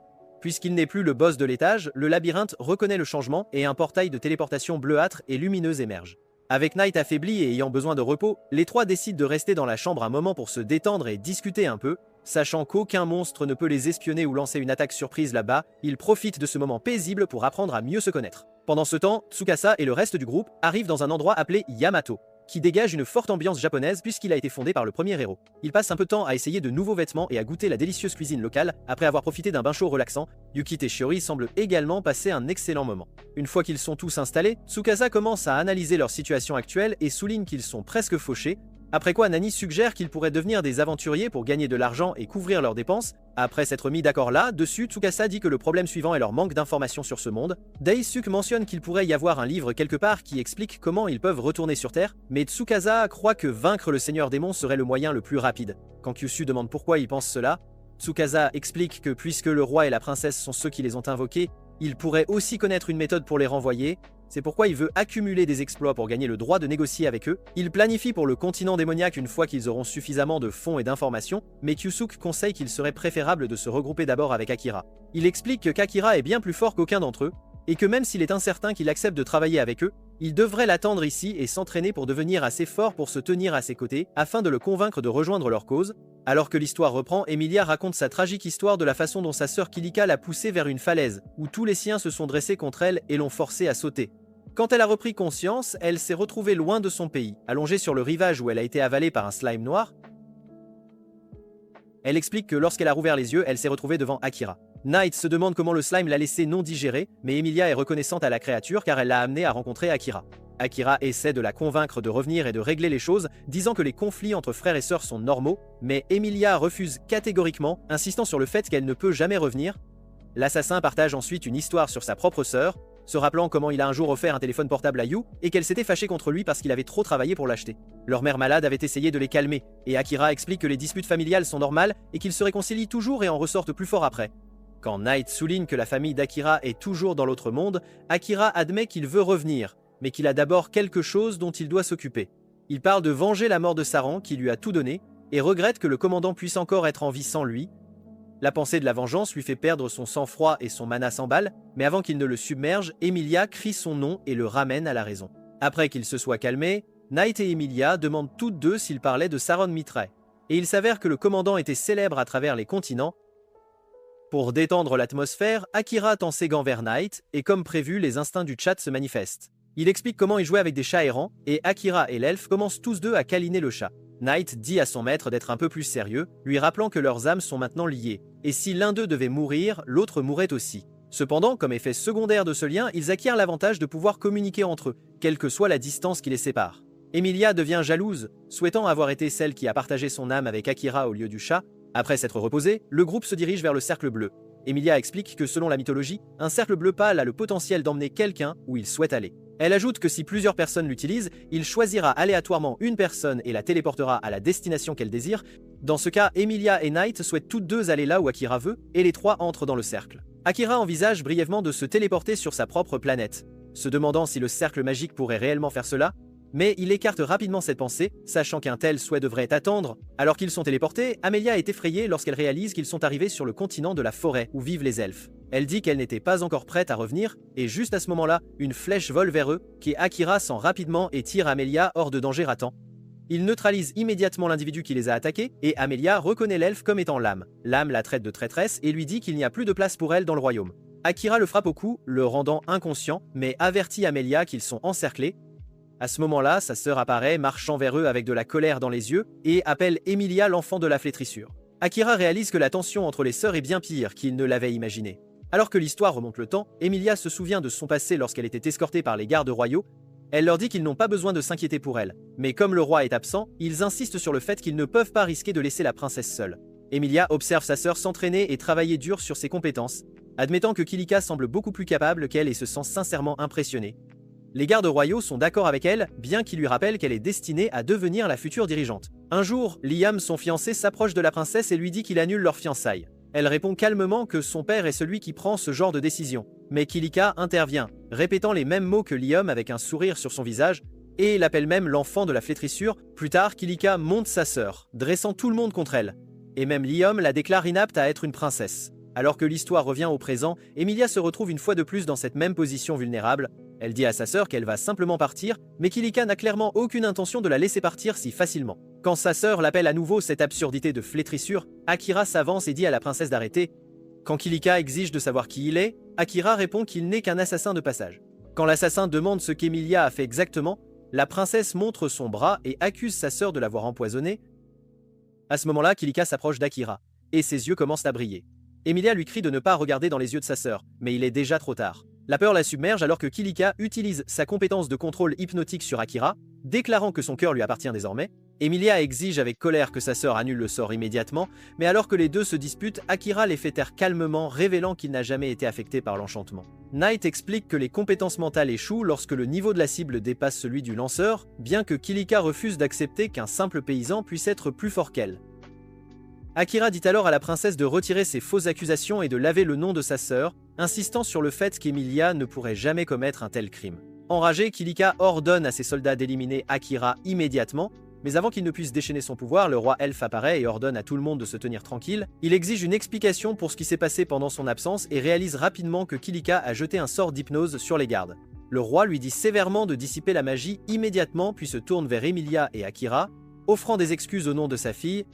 Puisqu'il n'est plus le boss de l'étage, le labyrinthe reconnaît le changement et un portail de téléportation bleuâtre et lumineuse émerge. Avec Knight affaibli et ayant besoin de repos, les trois décident de rester dans la chambre un moment pour se détendre et discuter un peu. Sachant qu'aucun monstre ne peut les espionner ou lancer une attaque surprise là-bas, ils profitent de ce moment paisible pour apprendre à mieux se connaître. Pendant ce temps, Tsukasa et le reste du groupe arrivent dans un endroit appelé Yamato, qui dégage une forte ambiance japonaise puisqu'il a été fondé par le premier héros. Il passe un peu de temps à essayer de nouveaux vêtements et à goûter la délicieuse cuisine locale. Après avoir profité d'un bain chaud relaxant, Yukite et Shiori semblent également passer un excellent moment. Une fois qu'ils sont tous installés, Tsukasa commence à analyser leur situation actuelle et souligne qu'ils sont presque fauchés. Après quoi, Nani suggère qu'ils pourraient devenir des aventuriers pour gagner de l'argent et couvrir leurs dépenses. Après s'être mis d'accord là-dessus, Tsukasa dit que le problème suivant est leur manque d'informations sur ce monde. Daisuke mentionne qu'il pourrait y avoir un livre quelque part qui explique comment ils peuvent retourner sur Terre, mais Tsukasa croit que vaincre le Seigneur Démon serait le moyen le plus rapide. Quand Kyushu demande pourquoi il pense cela, Tsukasa explique que puisque le roi et la princesse sont ceux qui les ont invoqués, il pourrait aussi connaître une méthode pour les renvoyer. C'est pourquoi il veut accumuler des exploits pour gagner le droit de négocier avec eux. Il planifie pour le continent démoniaque une fois qu'ils auront suffisamment de fonds et d'informations, mais Kyusuke conseille qu'il serait préférable de se regrouper d'abord avec Akira. Il explique que Akira est bien plus fort qu'aucun d'entre eux, et que même s'il est incertain qu'il accepte de travailler avec eux, il devrait l'attendre ici et s'entraîner pour devenir assez fort pour se tenir à ses côtés, afin de le convaincre de rejoindre leur cause. Alors que l'histoire reprend, Emilia raconte sa tragique histoire de la façon dont sa sœur Kilika l'a poussée vers une falaise, où tous les siens se sont dressés contre elle et l'ont forcée à sauter. Quand elle a repris conscience, elle s'est retrouvée loin de son pays, allongée sur le rivage où elle a été avalée par un slime noir. Elle explique que lorsqu'elle a rouvert les yeux, elle s'est retrouvée devant Akira. Knight se demande comment le slime l'a laissé non digéré, mais Emilia est reconnaissante à la créature car elle l'a amenée à rencontrer Akira. Akira essaie de la convaincre de revenir et de régler les choses, disant que les conflits entre frères et sœurs sont normaux, mais Emilia refuse catégoriquement, insistant sur le fait qu'elle ne peut jamais revenir. L'assassin partage ensuite une histoire sur sa propre sœur, se rappelant comment il a un jour offert un téléphone portable à Yu et qu'elle s'était fâchée contre lui parce qu'il avait trop travaillé pour l'acheter. Leur mère malade avait essayé de les calmer, et Akira explique que les disputes familiales sont normales et qu'ils se réconcilient toujours et en ressortent plus forts après. Quand Knight souligne que la famille d'Akira est toujours dans l'autre monde, Akira admet qu'il veut revenir, mais qu'il a d'abord quelque chose dont il doit s'occuper. Il parle de venger la mort de Saran qui lui a tout donné, et regrette que le commandant puisse encore être en vie sans lui. La pensée de la vengeance lui fait perdre son sang-froid et son mana s'emballe, mais avant qu'il ne le submerge, Emilia crie son nom et le ramène à la raison. Après qu'il se soit calmé, Knight et Emilia demandent toutes deux s'il parlait de Saron Mitrae, et il s'avère que le commandant était célèbre à travers les continents. Pour détendre l'atmosphère, Akira tend ses gants vers Knight, et comme prévu, les instincts du chat se manifestent. Il explique comment il jouait avec des chats errants, et Akira et l'elfe commencent tous deux à câliner le chat. Knight dit à son maître d'être un peu plus sérieux, lui rappelant que leurs âmes sont maintenant liées, et si l'un d'eux devait mourir, l'autre mourrait aussi. Cependant, comme effet secondaire de ce lien, ils acquièrent l'avantage de pouvoir communiquer entre eux, quelle que soit la distance qui les sépare. Emilia devient jalouse, souhaitant avoir été celle qui a partagé son âme avec Akira au lieu du chat. Après s'être reposé, le groupe se dirige vers le cercle bleu. Emilia explique que selon la mythologie, un cercle bleu pâle a le potentiel d'emmener quelqu'un où il souhaite aller. Elle ajoute que si plusieurs personnes l'utilisent, il choisira aléatoirement une personne et la téléportera à la destination qu'elle désire. Dans ce cas, Emilia et Knight souhaitent toutes deux aller là où Akira veut, et les trois entrent dans le cercle. Akira envisage brièvement de se téléporter sur sa propre planète, se demandant si le cercle magique pourrait réellement faire cela, mais il écarte rapidement cette pensée, sachant qu'un tel souhait devrait attendre. Alors qu'ils sont téléportés, Amelia est effrayée lorsqu'elle réalise qu'ils sont arrivés sur le continent de la forêt où vivent les elfes. Elle dit qu'elle n'était pas encore prête à revenir, et juste à ce moment-là, une flèche vole vers eux, qui Akira sent rapidement et tire Amelia hors de danger à temps. Il neutralise immédiatement l'individu qui les a attaqués, et Amelia reconnaît l'elfe comme étant l'âme. L'âme la traite de traîtresse et lui dit qu'il n'y a plus de place pour elle dans le royaume. Akira le frappe au cou, le rendant inconscient, mais avertit Amelia qu'ils sont encerclés. À ce moment-là, sa sœur apparaît, marchant vers eux avec de la colère dans les yeux, et appelle Emilia l'enfant de la flétrissure. Akira réalise que la tension entre les sœurs est bien pire qu'il ne l'avait imaginé. Alors que l'histoire remonte le temps, Emilia se souvient de son passé lorsqu'elle était escortée par les gardes royaux. Elle leur dit qu'ils n'ont pas besoin de s'inquiéter pour elle. Mais comme le roi est absent, ils insistent sur le fait qu'ils ne peuvent pas risquer de laisser la princesse seule. Emilia observe sa sœur s'entraîner et travailler dur sur ses compétences, admettant que Kilika semble beaucoup plus capable qu'elle et se sent sincèrement impressionnée. Les gardes royaux sont d'accord avec elle, bien qu'ils lui rappellent qu'elle est destinée à devenir la future dirigeante. Un jour, Liam, son fiancé, s'approche de la princesse et lui dit qu'il annule leur fiançailles. Elle répond calmement que son père est celui qui prend ce genre de décision. Mais Kilika intervient, répétant les mêmes mots que Liam avec un sourire sur son visage, et l'appelle même l'enfant de la flétrissure. Plus tard, Kilika monte sa sœur, dressant tout le monde contre elle. Et même Liam la déclare inapte à être une princesse. Alors que l'histoire revient au présent, Emilia se retrouve une fois de plus dans cette même position vulnérable. Elle dit à sa sœur qu'elle va simplement partir, mais Kilika n'a clairement aucune intention de la laisser partir si facilement. Quand sa sœur l'appelle à nouveau cette absurdité de flétrissure, Akira s'avance et dit à la princesse d'arrêter. Quand Kilika exige de savoir qui il est, Akira répond qu'il n'est qu'un assassin de passage. Quand l'assassin demande ce qu'Emilia a fait exactement, la princesse montre son bras et accuse sa sœur de l'avoir empoisonné. À ce moment-là, Kilika s'approche d'Akira, et ses yeux commencent à briller. Emilia lui crie de ne pas regarder dans les yeux de sa sœur, mais il est déjà trop tard. La peur la submerge alors que Kilika utilise sa compétence de contrôle hypnotique sur Akira, déclarant que son cœur lui appartient désormais. Emilia exige avec colère que sa sœur annule le sort immédiatement, mais alors que les deux se disputent, Akira les fait taire calmement, révélant qu'il n'a jamais été affecté par l'enchantement. Knight explique que les compétences mentales échouent lorsque le niveau de la cible dépasse celui du lanceur, bien que Kilika refuse d'accepter qu'un simple paysan puisse être plus fort qu'elle. Akira dit alors à la princesse de retirer ses fausses accusations et de laver le nom de sa sœur, insistant sur le fait qu'Emilia ne pourrait jamais commettre un tel crime. Enragé, Kilika ordonne à ses soldats d'éliminer Akira immédiatement, mais avant qu'il ne puisse déchaîner son pouvoir, le roi elfe apparaît et ordonne à tout le monde de se tenir tranquille. Il exige une explication pour ce qui s'est passé pendant son absence et réalise rapidement que Kilika a jeté un sort d'hypnose sur les gardes. Le roi lui dit sévèrement de dissiper la magie immédiatement puis se tourne vers Emilia et Akira, offrant des excuses au nom de sa fille.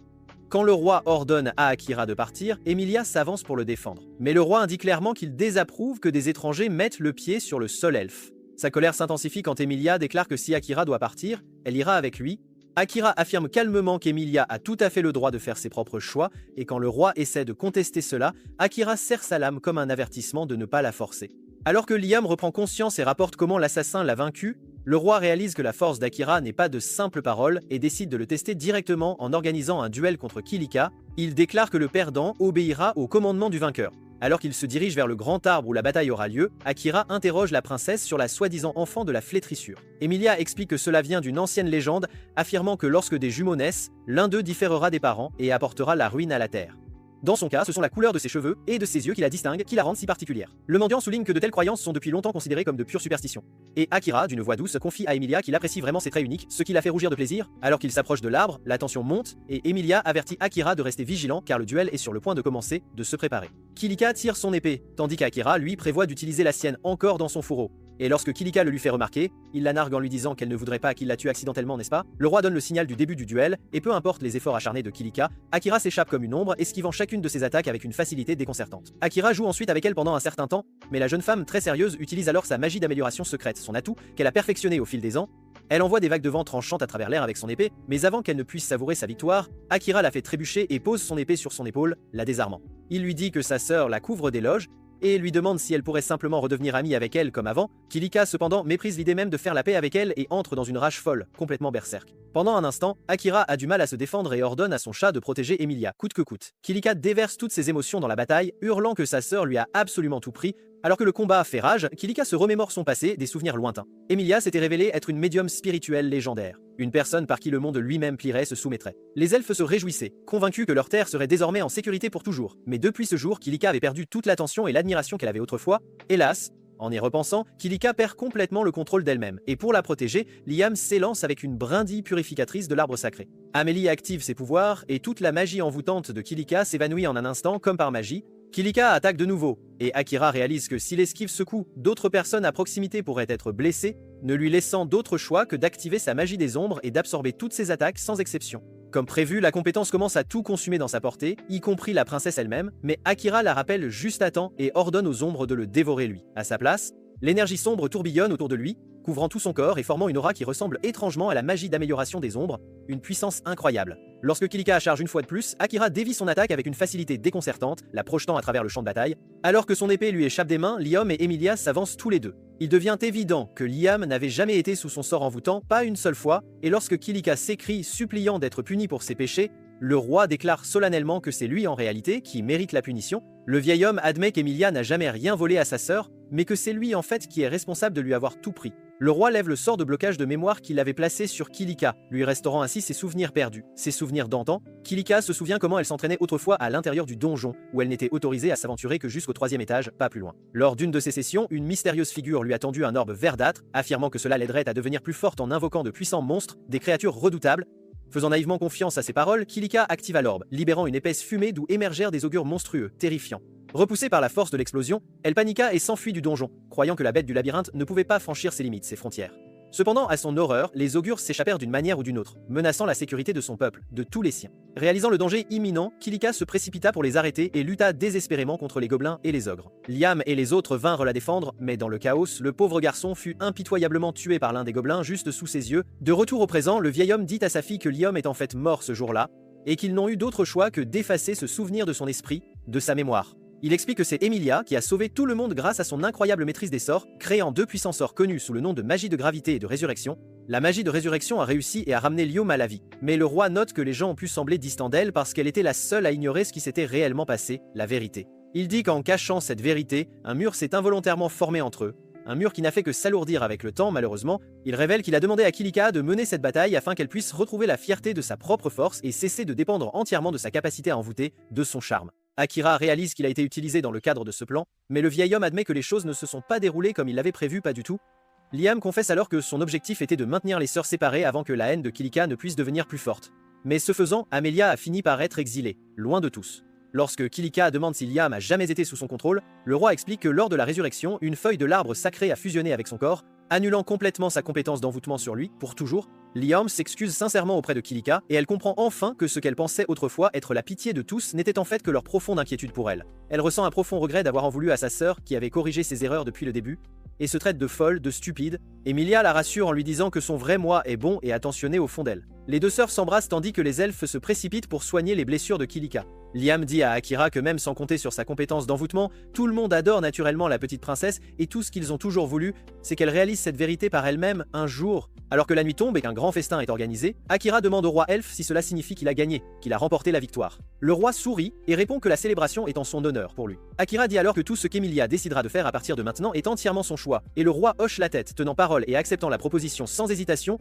Quand le roi ordonne à Akira de partir, Emilia s'avance pour le défendre. Mais le roi indique clairement qu'il désapprouve que des étrangers mettent le pied sur le sol elfe. Sa colère s'intensifie quand Emilia déclare que si Akira doit partir, elle ira avec lui. Akira affirme calmement qu'Emilia a tout à fait le droit de faire ses propres choix, et quand le roi essaie de contester cela, Akira serre sa lame comme un avertissement de ne pas la forcer. Alors que Liam reprend conscience et rapporte comment l'assassin l'a vaincu, le roi réalise que la force d'Akira n'est pas de simples paroles et décide de le tester directement en organisant un duel contre Kilika. Il déclare que le perdant obéira au commandement du vainqueur. Alors qu'il se dirige vers le grand arbre où la bataille aura lieu, Akira interroge la princesse sur la soi-disant enfant de la flétrissure. Emilia explique que cela vient d'une ancienne légende, affirmant que lorsque des jumeaux naissent, l'un d'eux différera des parents et apportera la ruine à la terre. Dans son cas, ce sont la couleur de ses cheveux et de ses yeux qui la distinguent, qui la rendent si particulière. Le mendiant souligne que de telles croyances sont depuis longtemps considérées comme de pures superstitions. Et Akira, d'une voix douce, confie à Emilia qu'il apprécie vraiment ses traits uniques, ce qui la fait rougir de plaisir. Alors qu'il s'approche de l'arbre, la tension monte, et Emilia avertit Akira de rester vigilant car le duel est sur le point de commencer, de se préparer. Kilika tire son épée, tandis qu'Akira, lui, prévoit d'utiliser la sienne encore dans son fourreau. Et lorsque Kilika le lui fait remarquer, il la nargue en lui disant qu'elle ne voudrait pas qu'il la tue accidentellement, n'est-ce pas? Le roi donne le signal du début du duel, et peu importe les efforts acharnés de Kilika, Akira s'échappe comme une ombre, esquivant chacune de ses attaques avec une facilité déconcertante. Akira joue ensuite avec elle pendant un certain temps, mais la jeune femme très sérieuse utilise alors sa magie d'amélioration secrète, son atout, qu'elle a perfectionné au fil des ans. Elle envoie des vagues de vent tranchantes à travers l'air avec son épée, mais avant qu'elle ne puisse savourer sa victoire, Akira la fait trébucher et pose son épée sur son épaule, la désarmant. Il lui dit que sa sœur la couvre d'éloges, et lui demande si elle pourrait simplement redevenir amie avec elle comme avant. Kilika cependant méprise l'idée même de faire la paix avec elle et entre dans une rage folle, complètement berserk. Pendant un instant, Akira a du mal à se défendre et ordonne à son chat de protéger Emilia, coûte que coûte. Kilika déverse toutes ses émotions dans la bataille, hurlant que sa sœur lui a absolument tout pris. Alors que le combat fait rage, Kilika se remémore son passé, des souvenirs lointains. Emilia s'était révélée être une médium spirituelle légendaire, une personne par qui le monde lui-même plierait, se soumettrait. Les elfes se réjouissaient, convaincus que leur terre serait désormais en sécurité pour toujours. Mais depuis ce jour, Kilika avait perdu toute l'attention et l'admiration qu'elle avait autrefois. Hélas, en y repensant, Kilika perd complètement le contrôle d'elle-même, et pour la protéger, Liam s'élance avec une brindille purificatrice de l'arbre sacré. Amélie active ses pouvoirs, et toute la magie envoûtante de Kilika s'évanouit en un instant comme par magie. Kilika attaque de nouveau, et Akira réalise que s'il esquive ce coup, d'autres personnes à proximité pourraient être blessées, ne lui laissant d'autre choix que d'activer sa magie des ombres et d'absorber toutes ses attaques sans exception. Comme prévu, la compétence commence à tout consumer dans sa portée, y compris la princesse elle-même, mais Akira la rappelle juste à temps et ordonne aux ombres de le dévorer lui. À sa place, l'énergie sombre tourbillonne autour de lui, couvrant tout son corps et formant une aura qui ressemble étrangement à la magie d'amélioration des ombres, une puissance incroyable. Lorsque Kilika charge une fois de plus, Akira dévie son attaque avec une facilité déconcertante, la projetant à travers le champ de bataille. Alors que son épée lui échappe des mains, Liam et Emilia s'avancent tous les deux. Il devient évident que Liam n'avait jamais été sous son sort envoûtant, pas une seule fois, et lorsque Kilika s'écrie suppliant d'être puni pour ses péchés, le roi déclare solennellement que c'est lui en réalité qui mérite la punition. Le vieil homme admet qu'Emilia n'a jamais rien volé à sa sœur, mais que c'est lui en fait qui est responsable de lui avoir tout pris. Le roi lève le sort de blocage de mémoire qu'il avait placé sur Kilika, lui restaurant ainsi ses souvenirs perdus, ses souvenirs d'antan. Kilika se souvient comment elle s'entraînait autrefois à l'intérieur du donjon, où elle n'était autorisée à s'aventurer que jusqu'au 3e étage, pas plus loin. Lors d'une de ces sessions, une mystérieuse figure lui a tendu un orbe verdâtre, affirmant que cela l'aiderait à devenir plus forte en invoquant de puissants monstres, des créatures redoutables. Faisant naïvement confiance à ses paroles, Kilika activa l'orbe, libérant une épaisse fumée d'où émergèrent des augures monstrueux, terrifiants. Repoussée par la force de l'explosion, elle paniqua et s'enfuit du donjon, croyant que la bête du labyrinthe ne pouvait pas franchir ses limites, ses frontières. Cependant, à son horreur, les augures s'échappèrent d'une manière ou d'une autre, menaçant la sécurité de son peuple, de tous les siens. Réalisant le danger imminent, Kilika se précipita pour les arrêter et lutta désespérément contre les gobelins et les ogres. Liam et les autres vinrent la défendre, mais dans le chaos, le pauvre garçon fut impitoyablement tué par l'un des gobelins juste sous ses yeux. De retour au présent, le vieil homme dit à sa fille que Liam est en fait mort ce jour-là, et qu'ils n'ont eu d'autre choix que d'effacer ce souvenir de son esprit, de sa mémoire. Il explique que c'est Emilia qui a sauvé tout le monde grâce à son incroyable maîtrise des sorts, créant 2 puissants sorts connus sous le nom de magie de gravité et de résurrection. La magie de résurrection a réussi et a ramené Liam à la vie. Mais le roi note que les gens ont pu sembler distants d'elle parce qu'elle était la seule à ignorer ce qui s'était réellement passé, la vérité. Il dit qu'en cachant cette vérité, un mur s'est involontairement formé entre eux. Un mur qui n'a fait que s'alourdir avec le temps, malheureusement. Il révèle qu'il a demandé à Kilika de mener cette bataille afin qu'elle puisse retrouver la fierté de sa propre force et cesser de dépendre entièrement de sa capacité à envoûter, de son charme. Akira réalise qu'il a été utilisé dans le cadre de ce plan, mais le vieil homme admet que les choses ne se sont pas déroulées comme il l'avait prévu, pas du tout. Liam confesse alors que son objectif était de maintenir les sœurs séparées avant que la haine de Kilika ne puisse devenir plus forte. Mais ce faisant, Amelia a fini par être exilée, loin de tous. Lorsque Kilika demande si Liam a jamais été sous son contrôle, le roi explique que lors de la résurrection, une feuille de l'arbre sacré a fusionné avec son corps, annulant complètement sa compétence d'envoûtement sur lui, pour toujours. Liam s'excuse sincèrement auprès de Kilika, et elle comprend enfin que ce qu'elle pensait autrefois être la pitié de tous n'était en fait que leur profonde inquiétude pour elle. Elle ressent un profond regret d'avoir en voulu à sa sœur, qui avait corrigé ses erreurs depuis le début, et se traite de folle, de stupide. Emilia la rassure en lui disant que son vrai moi est bon et attentionné au fond d'elle. Les 2 sœurs s'embrassent tandis que les elfes se précipitent pour soigner les blessures de Kilika. Liam dit à Akira que même sans compter sur sa compétence d'envoûtement, tout le monde adore naturellement la petite princesse et tout ce qu'ils ont toujours voulu, c'est qu'elle réalise cette vérité par elle-même un jour. Alors que la nuit tombe et qu'un grand festin est organisé, Akira demande au roi elfe si cela signifie qu'il a gagné, qu'il a remporté la victoire. Le roi sourit et répond que la célébration est en son honneur pour lui. Akira dit alors que tout ce qu'Emilia décidera de faire à partir de maintenant est entièrement son choix, et le roi hoche la tête, tenant parole et acceptant la proposition sans hésitation.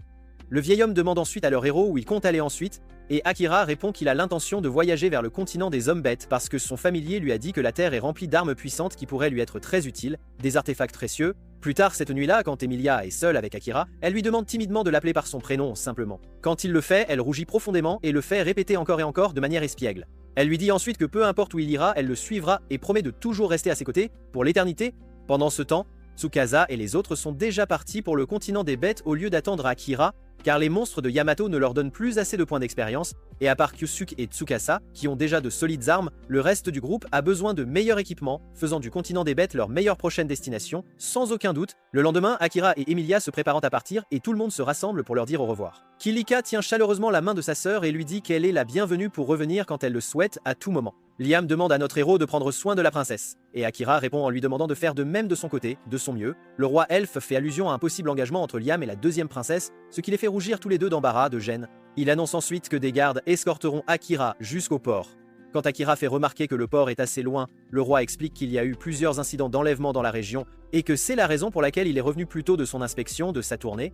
Le vieil homme demande ensuite à leur héros où il compte aller ensuite, et Akira répond qu'il a l'intention de voyager vers le continent des hommes bêtes parce que son familier lui a dit que la Terre est remplie d'armes puissantes qui pourraient lui être très utiles, des artefacts précieux. Plus tard cette nuit-là, quand Emilia est seule avec Akira, elle lui demande timidement de l'appeler par son prénom, simplement. Quand il le fait, elle rougit profondément et le fait répéter encore et encore de manière espiègle. Elle lui dit ensuite que peu importe où il ira, elle le suivra et promet de toujours rester à ses côtés, pour l'éternité. Pendant ce temps, Tsukasa et les autres sont déjà partis pour le continent des bêtes au lieu d'attendre Akira, car les monstres de Yamato ne leur donnent plus assez de points d'expérience, et à part Kyusuke et Tsukasa, qui ont déjà de solides armes, le reste du groupe a besoin de meilleurs équipements, faisant du continent des bêtes leur meilleure prochaine destination, sans aucun doute. Le lendemain, Akira et Emilia se préparant à partir, et tout le monde se rassemble pour leur dire au revoir. Kilika tient chaleureusement la main de sa sœur et lui dit qu'elle est la bienvenue pour revenir quand elle le souhaite à tout moment. Liam demande à notre héros de prendre soin de la princesse, et Akira répond en lui demandant de faire de même de son côté, de son mieux. Le roi elfe fait allusion à un possible engagement entre Liam et la 2e princesse, ce qui les fait rougir tous les deux d'embarras, de gêne. Il annonce ensuite que des gardes escorteront Akira jusqu'au port. Quand Akira fait remarquer que le port est assez loin, le roi explique qu'il y a eu plusieurs incidents d'enlèvement dans la région, et que c'est la raison pour laquelle il est revenu plus tôt de son inspection, de sa tournée.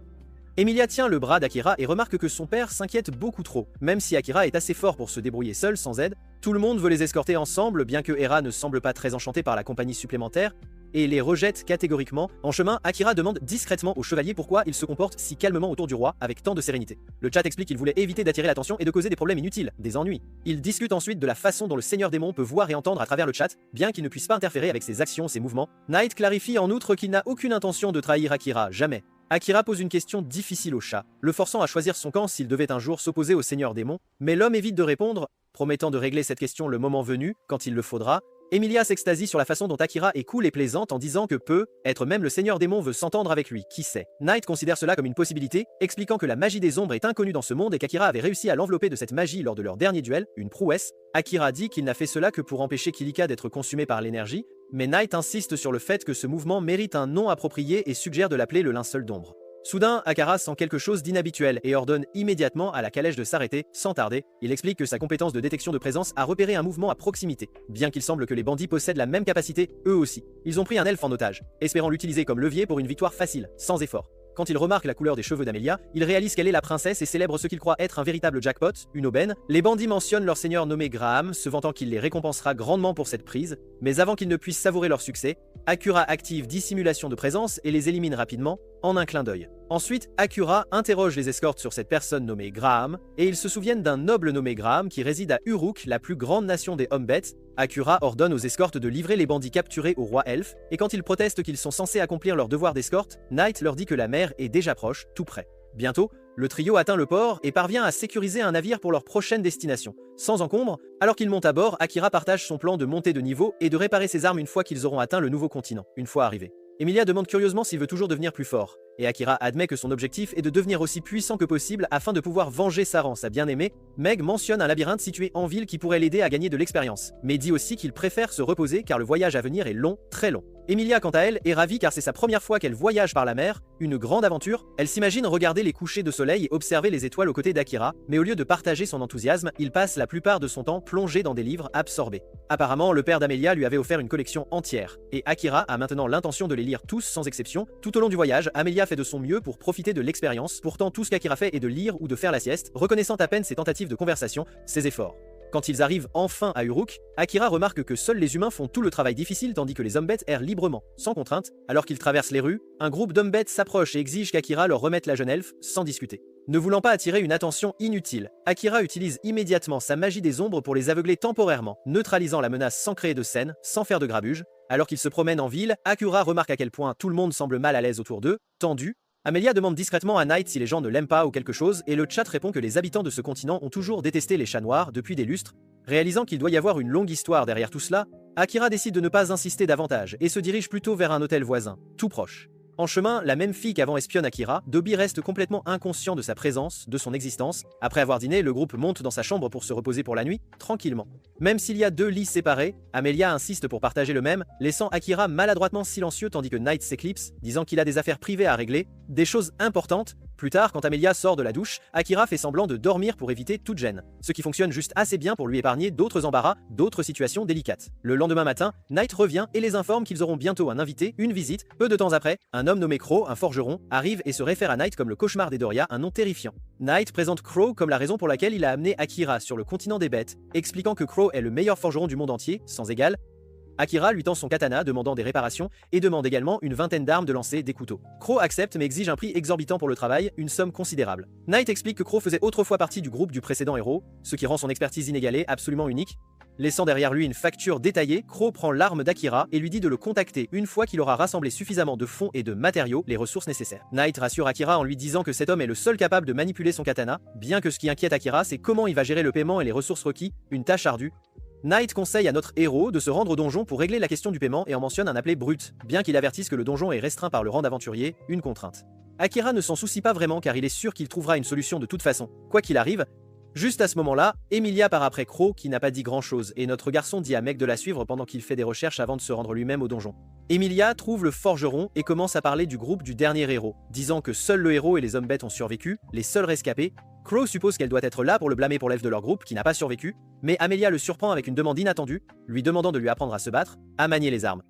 Emilia tient le bras d'Akira et remarque que son père s'inquiète beaucoup trop. Même si Akira est assez fort pour se débrouiller seul sans aide, tout le monde veut les escorter ensemble, bien que Hera ne semble pas très enchantée par la compagnie supplémentaire, et les rejette catégoriquement. En chemin, Akira demande discrètement au chevalier pourquoi il se comporte si calmement autour du roi, avec tant de sérénité. Le chat explique qu'il voulait éviter d'attirer l'attention et de causer des problèmes inutiles, des ennuis. Il discute ensuite de la façon dont le Seigneur Démon peut voir et entendre à travers le chat, bien qu'il ne puisse pas interférer avec ses actions, ses mouvements. Knight clarifie en outre qu'il n'a aucune intention de trahir Akira, jamais. Akira pose une question difficile au chat, le forçant à choisir son camp s'il devait un jour s'opposer au Seigneur Démon, mais l'homme évite de répondre, promettant de régler cette question le moment venu, quand il le faudra. Emilia s'extasie sur la façon dont Akira est cool et plaisante en disant que peut-être même le Seigneur Démon veut s'entendre avec lui, qui sait. Knight considère cela comme une possibilité, expliquant que la magie des ombres est inconnue dans ce monde et qu'Akira avait réussi à l'envelopper de cette magie lors de leur dernier duel, une prouesse. Akira dit qu'il n'a fait cela que pour empêcher Kilika d'être consumé par l'énergie, mais Knight insiste sur le fait que ce mouvement mérite un nom approprié et suggère de l'appeler le linceul d'ombre. Soudain, Akira sent quelque chose d'inhabituel et ordonne immédiatement à la calèche de s'arrêter, sans tarder. Il explique que sa compétence de détection de présence a repéré un mouvement à proximité, bien qu'il semble que les bandits possèdent la même capacité, eux aussi. Ils ont pris un elfe en otage, espérant l'utiliser comme levier pour une victoire facile, sans effort. Quand il remarque la couleur des cheveux d'Amelia, il réalise qu'elle est la princesse et célèbre ce qu'il croit être un véritable jackpot, une aubaine. Les bandits mentionnent leur seigneur nommé Graham, se vantant qu'il les récompensera grandement pour cette prise, mais avant qu'ils ne puissent savourer leur succès, Akira active dissimulation de présence et les élimine rapidement, en un clin d'œil. Ensuite, Akura interroge les escortes sur cette personne nommée Graham, et ils se souviennent d'un noble nommé Graham qui réside à Uruk, la plus grande nation des Umbet. Akura ordonne aux escortes de livrer les bandits capturés au roi elfe, et quand ils protestent qu'ils sont censés accomplir leur devoir d'escorte, Knight leur dit que la mer est déjà proche, tout près. Bientôt, le trio atteint le port et parvient à sécuriser un navire pour leur prochaine destination. Sans encombre, alors qu'ils montent à bord, Akira partage son plan de monter de niveau et de réparer ses armes une fois qu'ils auront atteint le nouveau continent, une fois arrivés. Emilia demande curieusement s'il veut toujours devenir plus fort, et Akira admet que son objectif est de devenir aussi puissant que possible afin de pouvoir venger Saran, sa bien-aimée. Meg mentionne un labyrinthe situé en ville qui pourrait l'aider à gagner de l'expérience, mais dit aussi qu'il préfère se reposer car le voyage à venir est long, très long. Emilia, quant à elle, est ravie car c'est sa première fois qu'elle voyage par la mer, une grande aventure. Elle s'imagine regarder les couchers de soleil et observer les étoiles aux côtés d'Akira, mais au lieu de partager son enthousiasme, il passe la plupart de son temps plongé dans des livres absorbés. Apparemment, le père d'Amelia lui avait offert une collection entière, et Akira a maintenant l'intention de les lire tous sans exception. Tout au long du voyage, Amelia fait de son mieux pour profiter de l'expérience, pourtant tout ce qu'Akira fait est de lire ou de faire la sieste, reconnaissant à peine ses tentatives de conversation, ses efforts. Quand ils arrivent enfin à Uruk, Akira remarque que seuls les humains font tout le travail difficile tandis que les Umbet errent librement, sans contrainte. Alors qu'ils traversent les rues, un groupe d'Umbet s'approche et exige qu'Akira leur remette la jeune elfe, sans discuter. Ne voulant pas attirer une attention inutile, Akira utilise immédiatement sa magie des ombres pour les aveugler temporairement, neutralisant la menace sans créer de scène, sans faire de grabuge. Alors qu'ils se promènent en ville, Akira remarque à quel point tout le monde semble mal à l'aise autour d'eux, tendu. Amelia demande discrètement à Knight si les gens ne l'aiment pas ou quelque chose, et le chat répond que les habitants de ce continent ont toujours détesté les chats noirs depuis des lustres. Réalisant qu'il doit y avoir une longue histoire derrière tout cela, Akira décide de ne pas insister davantage et se dirige plutôt vers un hôtel voisin, tout proche. En chemin, la même fille qu'avant espionne Akira, Dobby reste complètement inconscient de sa présence, de son existence. Après avoir dîné, le groupe monte dans sa chambre pour se reposer pour la nuit, tranquillement. Même s'il y a 2 lits séparés, Amelia insiste pour partager le même, laissant Akira maladroitement silencieux tandis que Knight s'éclipse, disant qu'il a des affaires privées à régler, des choses importantes. Plus tard, quand Amelia sort de la douche, Akira fait semblant de dormir pour éviter toute gêne, ce qui fonctionne juste assez bien pour lui épargner d'autres embarras, d'autres situations délicates. Le lendemain matin, Knight revient et les informe qu'ils auront bientôt un invité, une visite. Peu de temps après, un homme nommé Crow, un forgeron, arrive et se réfère à Knight comme le cauchemar des Doria, un nom terrifiant. Knight présente Crow comme la raison pour laquelle il a amené Akira sur le continent des bêtes, expliquant que Crow est le meilleur forgeron du monde entier, sans égal. Akira lui tend son katana demandant des réparations et demande également une vingtaine d'armes de lancer, des couteaux. Crow accepte mais exige un prix exorbitant pour le travail, une somme considérable. Knight explique que Crow faisait autrefois partie du groupe du précédent héros, ce qui rend son expertise inégalée absolument unique. Laissant derrière lui une facture détaillée, Crow prend l'arme d'Akira et lui dit de le contacter une fois qu'il aura rassemblé suffisamment de fonds et de matériaux, les ressources nécessaires. Knight rassure Akira en lui disant que cet homme est le seul capable de manipuler son katana, bien que ce qui inquiète Akira c'est comment il va gérer le paiement et les ressources requis, une tâche ardue. Knight conseille à notre héros de se rendre au donjon pour régler la question du paiement et en mentionne un appelé brut, bien qu'il avertisse que le donjon est restreint par le rang d'aventurier, une contrainte. Akira ne s'en soucie pas vraiment car il est sûr qu'il trouvera une solution de toute façon, quoi qu'il arrive. Juste à ce moment-là, Emilia part après Crow qui n'a pas dit grand-chose et notre garçon dit à Meg de la suivre pendant qu'il fait des recherches avant de se rendre lui-même au donjon. Emilia trouve le forgeron et commence à parler du groupe du dernier héros, disant que seul le héros et les hommes bêtes ont survécu, les seuls rescapés. Crow suppose qu'elle doit être là pour le blâmer pour l'elfe de leur groupe qui n'a pas survécu, mais Amelia le surprend avec une demande inattendue, lui demandant de lui apprendre à se battre, à manier les armes.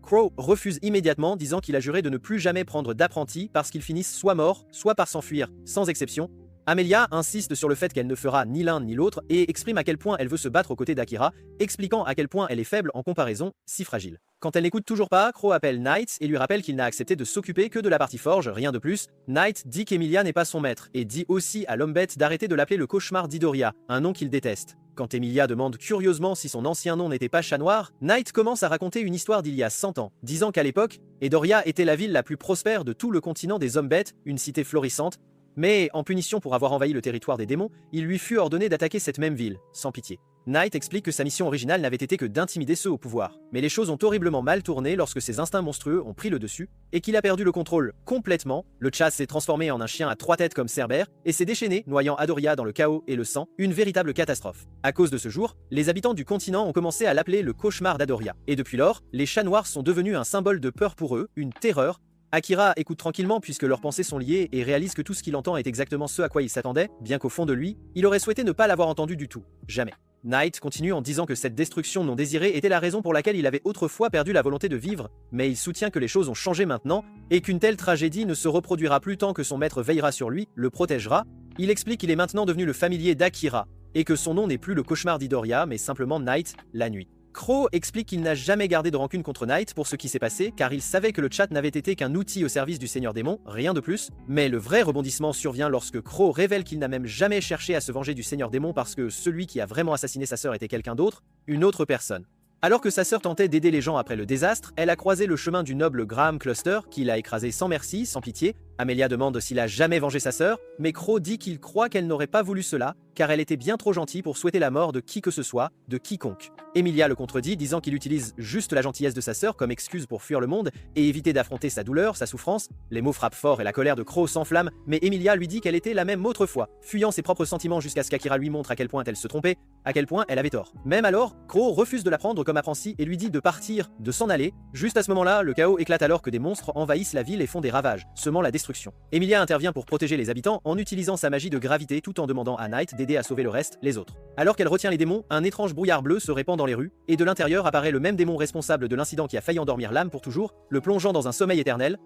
Crow refuse immédiatement, disant qu'il a juré de ne plus jamais prendre d'apprenti parce qu'ils finissent soit morts, soit par s'enfuir, sans exception. Amelia insiste sur le fait qu'elle ne fera ni l'un ni l'autre et exprime à quel point elle veut se battre aux côtés d'Akira, expliquant à quel point elle est faible en comparaison, si fragile. Quand elle n'écoute toujours pas, Crow appelle Knight et lui rappelle qu'il n'a accepté de s'occuper que de la partie forge, rien de plus. Knight dit qu'Emilia n'est pas son maître et dit aussi à l'homme bête d'arrêter de l'appeler le cauchemar d'Idoria, un nom qu'il déteste. Quand Emilia demande curieusement si son ancien nom n'était pas Chat Noir, Knight commence à raconter une histoire d'il y a 100 ans, disant qu'à l'époque, Edoria était la ville la plus prospère de tout le continent des hommes bêtes, une cité florissante. Mais, en punition pour avoir envahi le territoire des démons, il lui fut ordonné d'attaquer cette même ville, sans pitié. Knight explique que sa mission originale n'avait été que d'intimider ceux au pouvoir, mais les choses ont horriblement mal tourné lorsque ses instincts monstrueux ont pris le dessus, et qu'il a perdu le contrôle complètement. Le chasse s'est transformé en un chien à 3 têtes comme Cerbère, et s'est déchaîné, noyant Adoria dans le chaos et le sang, une véritable catastrophe. À cause de ce jour, les habitants du continent ont commencé à l'appeler le cauchemar d'Adoria, et depuis lors, les chats noirs sont devenus un symbole de peur pour eux, une terreur. Akira écoute tranquillement puisque leurs pensées sont liées et réalise que tout ce qu'il entend est exactement ce à quoi il s'attendait, bien qu'au fond de lui, il aurait souhaité ne pas l'avoir entendu du tout. Jamais. Knight continue en disant que cette destruction non désirée était la raison pour laquelle il avait autrefois perdu la volonté de vivre, mais il soutient que les choses ont changé maintenant, et qu'une telle tragédie ne se reproduira plus tant que son maître veillera sur lui, le protégera. Il explique qu'il est maintenant devenu le familier d'Akira, et que son nom n'est plus le cauchemar d'Idoria, mais simplement Knight, la nuit. Crow explique qu'il n'a jamais gardé de rancune contre Knight pour ce qui s'est passé car il savait que le chat n'avait été qu'un outil au service du Seigneur Démon, rien de plus, mais le vrai rebondissement survient lorsque Crow révèle qu'il n'a même jamais cherché à se venger du Seigneur Démon parce que celui qui a vraiment assassiné sa sœur était quelqu'un d'autre, une autre personne. Alors que sa sœur tentait d'aider les gens après le désastre, elle a croisé le chemin du noble Graham Cluster, qui l'a écrasé sans merci, sans pitié. Amelia demande s'il a jamais vengé sa sœur, mais Crow dit qu'il croit qu'elle n'aurait pas voulu cela, car elle était bien trop gentille pour souhaiter la mort de qui que ce soit, de quiconque. Emilia le contredit, disant qu'il utilise juste la gentillesse de sa sœur comme excuse pour fuir le monde et éviter d'affronter sa douleur, sa souffrance. Les mots frappent fort et la colère de Crow s'enflamme, mais Emilia lui dit qu'elle était la même autrefois, fuyant ses propres sentiments jusqu'à ce qu'Akira lui montre à quel point elle se trompait, à quel point elle avait tort. Même alors, Crow refuse de la prendre comme apprentie et lui dit de partir, de s'en aller. Juste à ce moment-là, le chaos éclate alors que des monstres envahissent la ville et font des ravages, semant la destruction. Emilia intervient pour protéger les habitants en utilisant sa magie de gravité tout en demandant à Knight d'aider à sauver le reste, les autres. Alors qu'elle retient les démons, un étrange brouillard bleu se répand dans les rues, et de l'intérieur apparaît le même démon responsable de l'incident qui a failli endormir l'âme pour toujours, le plongeant dans un sommeil éternel.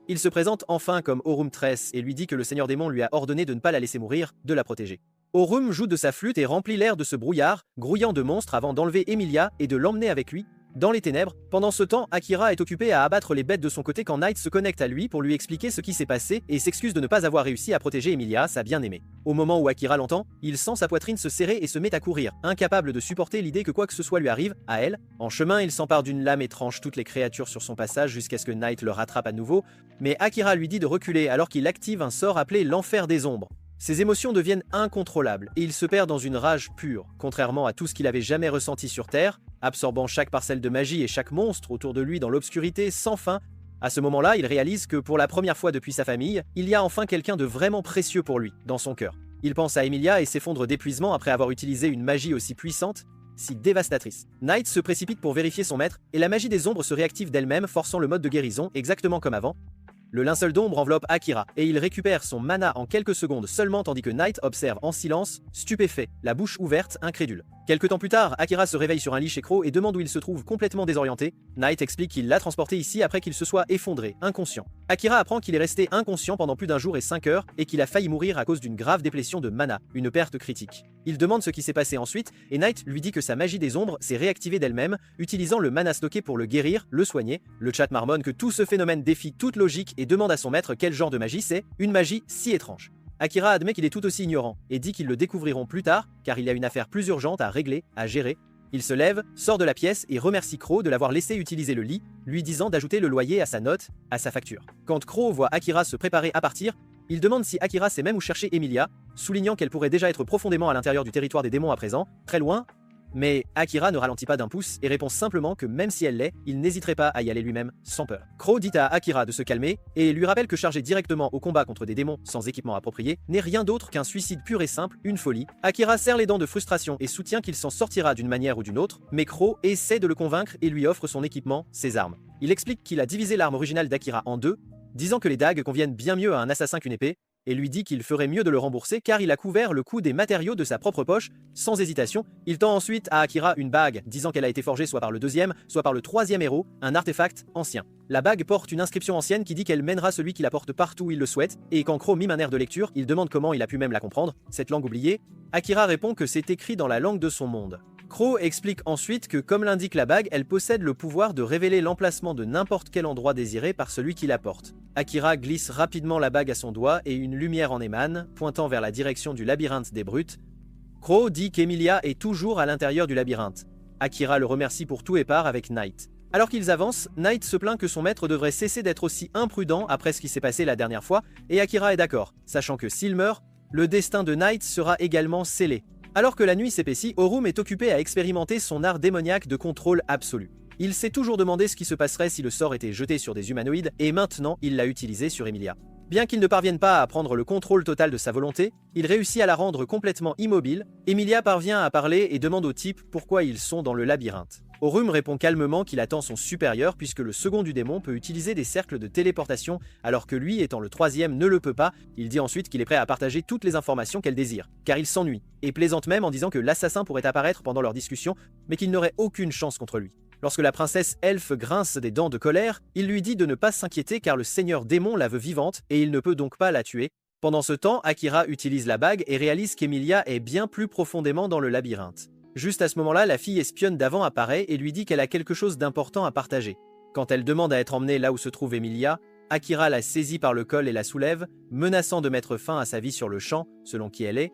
Il se présente enfin comme Aurum Tress et lui dit que le Seigneur Démon lui a ordonné de ne pas la laisser mourir, de la protéger. Aurum joue de sa flûte et remplit l'air de ce brouillard, grouillant de monstres avant d'enlever Emilia et de l'emmener avec lui dans les ténèbres. Pendant ce temps, Akira est occupé à abattre les bêtes de son côté quand Knight se connecte à lui pour lui expliquer ce qui s'est passé et s'excuse de ne pas avoir réussi à protéger Emilia, sa bien-aimée. Au moment où Akira l'entend, il sent sa poitrine se serrer et se met à courir, incapable de supporter l'idée que quoi que ce soit lui arrive, à elle. En chemin, il s'empare d'une lame et tranche toutes les créatures sur son passage jusqu'à ce que Knight le rattrape à nouveau, mais Akira lui dit de reculer alors qu'il active un sort appelé l'Enfer des Ombres. Ses émotions deviennent incontrôlables et il se perd dans une rage pure, contrairement à tout ce qu'il avait jamais ressenti sur Terre, absorbant chaque parcelle de magie et chaque monstre autour de lui dans l'obscurité sans fin. À ce moment-là, il réalise que pour la première fois depuis sa famille, il y a enfin quelqu'un de vraiment précieux pour lui, dans son cœur. Il pense à Emilia et s'effondre d'épuisement après avoir utilisé une magie aussi puissante, si dévastatrice. Knight se précipite pour vérifier son maître et la magie des ombres se réactive d'elle-même, forçant le mode de guérison exactement comme avant. Le linceul d'ombre enveloppe Akira, et il récupère son mana en quelques secondes seulement tandis que Knight observe en silence, stupéfait, la bouche ouverte, incrédule. Quelque temps plus tard, Akira se réveille sur un lit chez Crow et demande où il se trouve complètement désorienté. Knight explique qu'il l'a transporté ici après qu'il se soit effondré, inconscient. Akira apprend qu'il est resté inconscient pendant plus d'un jour et 5 heures, et qu'il a failli mourir à cause d'une grave déplétion de mana, une perte critique. Il demande ce qui s'est passé ensuite, et Knight lui dit que sa magie des ombres s'est réactivée d'elle-même, utilisant le mana stocké pour le guérir, le soigner. Le chat marmonne que tout ce phénomène défie toute logique et demande à son maître quel genre de magie c'est, une magie si étrange. Akira admet qu'il est tout aussi ignorant, et dit qu'ils le découvriront plus tard, car il y a une affaire plus urgente à régler, à gérer. Il se lève, sort de la pièce et remercie Crow de l'avoir laissé utiliser le lit, lui disant d'ajouter le loyer à sa note, à sa facture. Quand Crow voit Akira se préparer à partir, il demande si Akira sait même où chercher Emilia, soulignant qu'elle pourrait déjà être profondément à l'intérieur du territoire des démons à présent, très loin. Mais Akira ne ralentit pas d'un pouce et répond simplement que même si elle l'est, il n'hésiterait pas à y aller lui-même, sans peur. Crow dit à Akira de se calmer et lui rappelle que charger directement au combat contre des démons sans équipement approprié n'est rien d'autre qu'un suicide pur et simple, une folie. Akira serre les dents de frustration et soutient qu'il s'en sortira d'une manière ou d'une autre, mais Crow essaie de le convaincre et lui offre son équipement, ses armes. Il explique qu'il a divisé l'arme originale d'Akira en deux, disant que les dagues conviennent bien mieux à un assassin qu'une épée, et lui dit qu'il ferait mieux de le rembourser car il a couvert le coût des matériaux de sa propre poche, sans hésitation. Il tend ensuite à Akira une bague, disant qu'elle a été forgée soit par le deuxième, soit par le troisième héros, un artefact ancien. La bague porte une inscription ancienne qui dit qu'elle mènera celui qui la porte partout où il le souhaite, et quand Crow mime un air de lecture, il demande comment il a pu même la comprendre, cette langue oubliée. Akira répond que c'est écrit dans la langue de son monde. Crow explique ensuite que, comme l'indique la bague, elle possède le pouvoir de révéler l'emplacement de n'importe quel endroit désiré par celui qui la porte. Akira glisse rapidement la bague à son doigt et une lumière en émane, pointant vers la direction du labyrinthe des brutes. Crow dit qu'Emilia est toujours à l'intérieur du labyrinthe. Akira le remercie pour tout et part avec Knight. Alors qu'ils avancent, Knight se plaint que son maître devrait cesser d'être aussi imprudent après ce qui s'est passé la dernière fois, et Akira est d'accord, sachant que s'il meurt, le destin de Knight sera également scellé. Alors que la nuit s'épaissit, Aurum est occupé à expérimenter son art démoniaque de contrôle absolu. Il s'est toujours demandé ce qui se passerait si le sort était jeté sur des humanoïdes, et maintenant il l'a utilisé sur Emilia. Bien qu'il ne parvienne pas à prendre le contrôle total de sa volonté, il réussit à la rendre complètement immobile. Emilia parvient à parler et demande au type pourquoi ils sont dans le labyrinthe. Aurum répond calmement qu'il attend son supérieur puisque le second du démon peut utiliser des cercles de téléportation alors que lui, étant le troisième, ne le peut pas. Il dit ensuite qu'il est prêt à partager toutes les informations qu'elle désire, car il s'ennuie, et plaisante même en disant que l'assassin pourrait apparaître pendant leur discussion, mais qu'il n'aurait aucune chance contre lui. Lorsque la princesse elfe grince des dents de colère, il lui dit de ne pas s'inquiéter car le seigneur démon la veut vivante et il ne peut donc pas la tuer. Pendant ce temps, Akira utilise la bague et réalise qu'Emilia est bien plus profondément dans le labyrinthe. Juste à ce moment-là, la fille espionne d'avant apparaît et lui dit qu'elle a quelque chose d'important à partager. Quand elle demande à être emmenée là où se trouve Emilia, Akira la saisit par le col et la soulève, menaçant de mettre fin à sa vie sur le champ, selon qui elle est.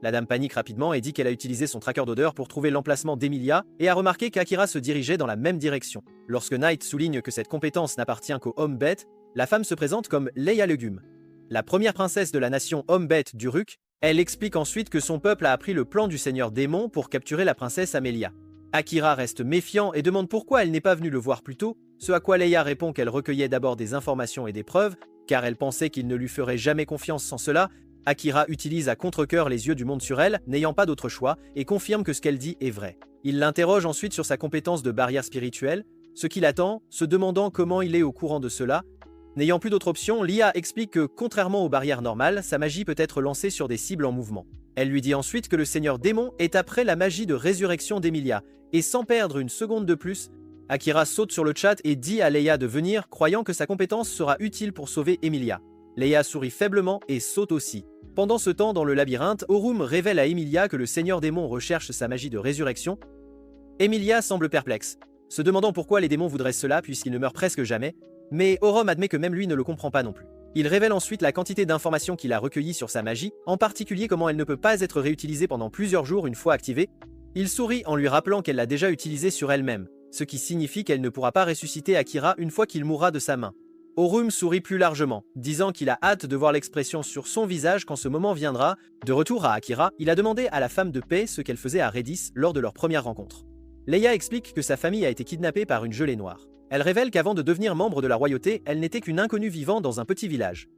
La dame panique rapidement et dit qu'elle a utilisé son tracker d'odeur pour trouver l'emplacement d'Emilia et a remarqué qu'Akira se dirigeait dans la même direction. Lorsque Knight souligne que cette compétence n'appartient qu'aux hommes bêtes, la femme se présente comme Leia Legume. La première princesse de la nation homme bête d'Uruk, elle explique ensuite que son peuple a appris le plan du seigneur démon pour capturer la princesse Amelia. Akira reste méfiant et demande pourquoi elle n'est pas venue le voir plus tôt, ce à quoi Leia répond qu'elle recueillait d'abord des informations et des preuves, car elle pensait qu'il ne lui ferait jamais confiance sans cela. Akira utilise à contre-cœur les yeux du monde sur elle, n'ayant pas d'autre choix, et confirme que ce qu'elle dit est vrai. Il l'interroge ensuite sur sa compétence de barrière spirituelle, ce qu'il attend, se demandant comment il est au courant de cela. N'ayant plus d'autre option, Lia explique que, contrairement aux barrières normales, sa magie peut être lancée sur des cibles en mouvement. Elle lui dit ensuite que le seigneur démon est après la magie de résurrection d'Emilia, et sans perdre une seconde de plus, Akira saute sur le chat et dit à Leia de venir, croyant que sa compétence sera utile pour sauver Emilia. Leia sourit faiblement et saute aussi. Pendant ce temps, dans le labyrinthe, Aurum révèle à Emilia que le seigneur démon recherche sa magie de résurrection. Emilia semble perplexe, se demandant pourquoi les démons voudraient cela puisqu'ils ne meurent presque jamais, mais Aurum admet que même lui ne le comprend pas non plus. Il révèle ensuite la quantité d'informations qu'il a recueillies sur sa magie, en particulier comment elle ne peut pas être réutilisée pendant plusieurs jours une fois activée. Il sourit en lui rappelant qu'elle l'a déjà utilisée sur elle-même, ce qui signifie qu'elle ne pourra pas ressusciter Akira une fois qu'il mourra de sa main. Aurum sourit plus largement, disant qu'il a hâte de voir l'expression sur son visage quand ce moment viendra. De retour à Akira, il a demandé à la femme de paix ce qu'elle faisait à Redis lors de leur première rencontre. Leia explique que sa famille a été kidnappée par une gelée noire. Elle révèle qu'avant de devenir membre de la royauté, elle n'était qu'une inconnue vivant dans un petit village.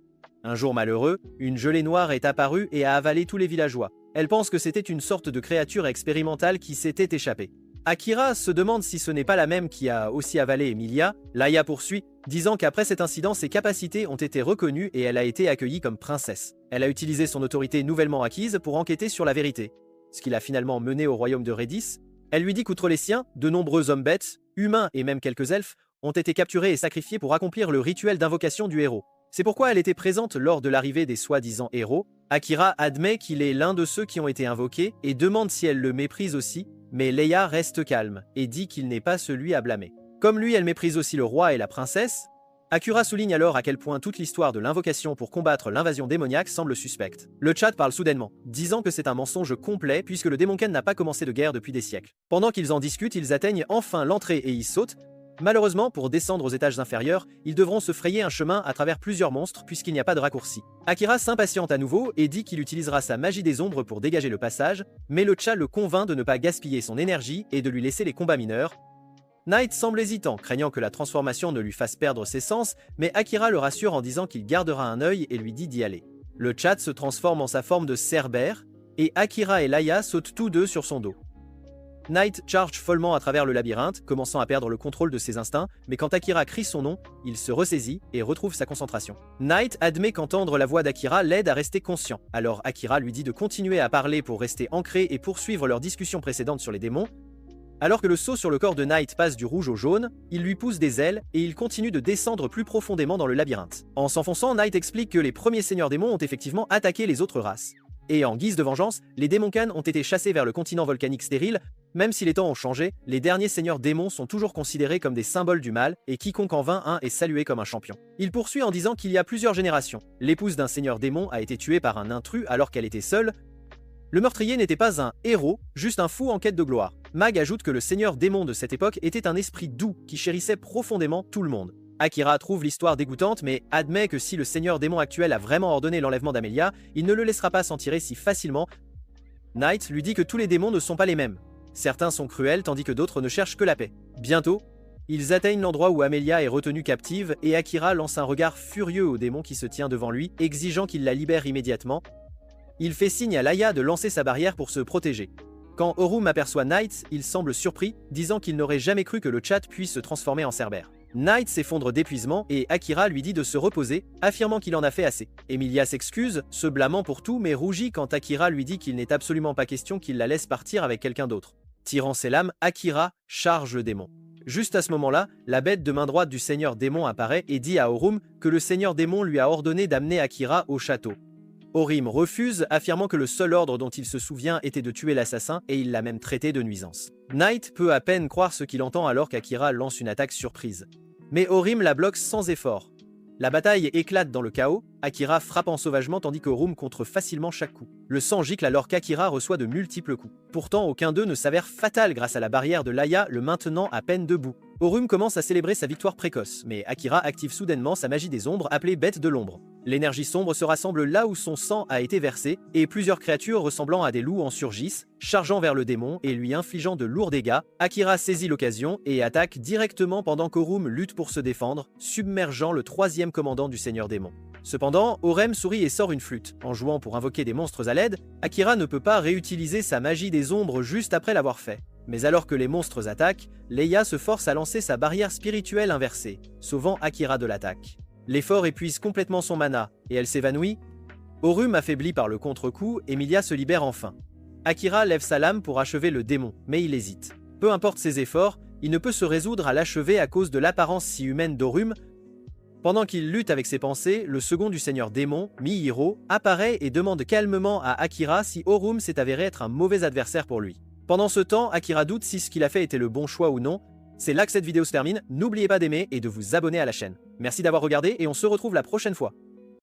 Un jour malheureux, une gelée noire est apparue et a avalé tous les villageois. Elle pense que c'était une sorte de créature expérimentale qui s'était échappée. Akira se demande si ce n'est pas la même qui a aussi avalé Emilia. Leia poursuit, disant qu'après cet incident, ses capacités ont été reconnues et elle a été accueillie comme princesse. Elle a utilisé son autorité nouvellement acquise pour enquêter sur la vérité, ce qui l'a finalement menée au royaume de Redis. Elle lui dit qu'outre les siens, de nombreux hommes bêtes, humains et même quelques elfes, ont été capturés et sacrifiés pour accomplir le rituel d'invocation du héros. C'est pourquoi elle était présente lors de l'arrivée des soi-disant héros. Akira admet qu'il est l'un de ceux qui ont été invoqués et demande si elle le méprise aussi, mais Leia reste calme et dit qu'il n'est pas celui à blâmer. Comme lui, elle méprise aussi le roi et la princesse. Akira souligne alors à quel point toute l'histoire de l'invocation pour combattre l'invasion démoniaque semble suspecte. Le chat parle soudainement, disant que c'est un mensonge complet puisque le Démonken n'a pas commencé de guerre depuis des siècles. Pendant qu'ils en discutent, ils atteignent enfin l'entrée et y sautent. Malheureusement, pour descendre aux étages inférieurs, ils devront se frayer un chemin à travers plusieurs monstres puisqu'il n'y a pas de raccourci. Akira s'impatiente à nouveau et dit qu'il utilisera sa magie des ombres pour dégager le passage, mais le chat le convainc de ne pas gaspiller son énergie et de lui laisser les combats mineurs. Knight semble hésitant, craignant que la transformation ne lui fasse perdre ses sens, mais Akira le rassure en disant qu'il gardera un œil et lui dit d'y aller. Le chat se transforme en sa forme de cerbère, et Akira et Leia sautent tous deux sur son dos. Knight charge follement à travers le labyrinthe, commençant à perdre le contrôle de ses instincts, mais quand Akira crie son nom, il se ressaisit et retrouve sa concentration. Knight admet qu'entendre la voix d'Akira l'aide à rester conscient, alors Akira lui dit de continuer à parler pour rester ancré et poursuivre leur discussion précédente sur les démons. Alors que le saut sur le corps de Knight passe du rouge au jaune, il lui pousse des ailes et il continue de descendre plus profondément dans le labyrinthe. En s'enfonçant, Knight explique que les premiers seigneurs démons ont effectivement attaqué les autres races. Et en guise de vengeance, les Démonken ont été chassés vers le continent volcanique stérile. Même si les temps ont changé, les derniers seigneurs démons sont toujours considérés comme des symboles du mal, et quiconque en vainc un est salué comme un champion. Il poursuit en disant qu'il y a plusieurs générations. L'épouse d'un seigneur démon a été tuée par un intrus alors qu'elle était seule. Le meurtrier n'était pas un héros, juste un fou en quête de gloire. Mag ajoute que le seigneur démon de cette époque était un esprit doux qui chérissait profondément tout le monde. Akira trouve l'histoire dégoûtante mais admet que si le seigneur démon actuel a vraiment ordonné l'enlèvement d'Amelia, il ne le laissera pas s'en tirer si facilement. Knight lui dit que tous les démons ne sont pas les mêmes. Certains sont cruels tandis que d'autres ne cherchent que la paix. Bientôt, ils atteignent l'endroit où Amelia est retenue captive et Akira lance un regard furieux au démon qui se tient devant lui, exigeant qu'il la libère immédiatement. Il fait signe à Leia de lancer sa barrière pour se protéger. Quand Aurum aperçoit Knight, il semble surpris, disant qu'il n'aurait jamais cru que le chat puisse se transformer en cerbère. Knight s'effondre d'épuisement et Akira lui dit de se reposer, affirmant qu'il en a fait assez. Emilia s'excuse, se blâmant pour tout mais rougit quand Akira lui dit qu'il n'est absolument pas question qu'il la laisse partir avec quelqu'un d'autre. Tirant ses lames, Akira charge le démon. Juste à ce moment-là, la bête de main droite du seigneur démon apparaît et dit à Aurum que le seigneur démon lui a ordonné d'amener Akira au château. Orim refuse, affirmant que le seul ordre dont il se souvient était de tuer l'assassin et il l'a même traité de nuisance. Knight peut à peine croire ce qu'il entend alors qu'Akira lance une attaque surprise. Mais Orim la bloque sans effort. La bataille éclate dans le chaos, Akira frappant sauvagement tandis que Orim contre facilement chaque coup. Le sang gicle alors qu'Akira reçoit de multiples coups. Pourtant, aucun d'eux ne s'avère fatal grâce à la barrière de Laya, le maintenant à peine debout. Orim commence à célébrer sa victoire précoce, mais Akira active soudainement sa magie des ombres appelée Bête de l'ombre. L'énergie sombre se rassemble là où son sang a été versé, et plusieurs créatures ressemblant à des loups en surgissent, chargeant vers le démon et lui infligeant de lourds dégâts. Akira saisit l'occasion et attaque directement pendant qu'Orim lutte pour se défendre, submergeant le troisième commandant du Seigneur Démon. Cependant, Orem sourit et sort une flûte. En jouant pour invoquer des monstres à l'aide, Akira ne peut pas réutiliser sa magie des ombres juste après l'avoir fait. Mais alors que les monstres attaquent, Leia se force à lancer sa barrière spirituelle inversée, sauvant Akira de l'attaque. L'effort épuise complètement son mana, et elle s'évanouit. Orim affaibli par le contre-coup, Emilia se libère enfin. Akira lève sa lame pour achever le démon, mais il hésite. Peu importe ses efforts, il ne peut se résoudre à l'achever à cause de l'apparence si humaine d'Orim. Pendant qu'il lutte avec ses pensées, le second du Seigneur Démon, Mihiro, apparaît et demande calmement à Akira si Orim s'est avéré être un mauvais adversaire pour lui. Pendant ce temps, Akira doute si ce qu'il a fait était le bon choix ou non. C'est là que cette vidéo se termine, n'oubliez pas d'aimer et de vous abonner à la chaîne. Merci d'avoir regardé et on se retrouve la prochaine fois.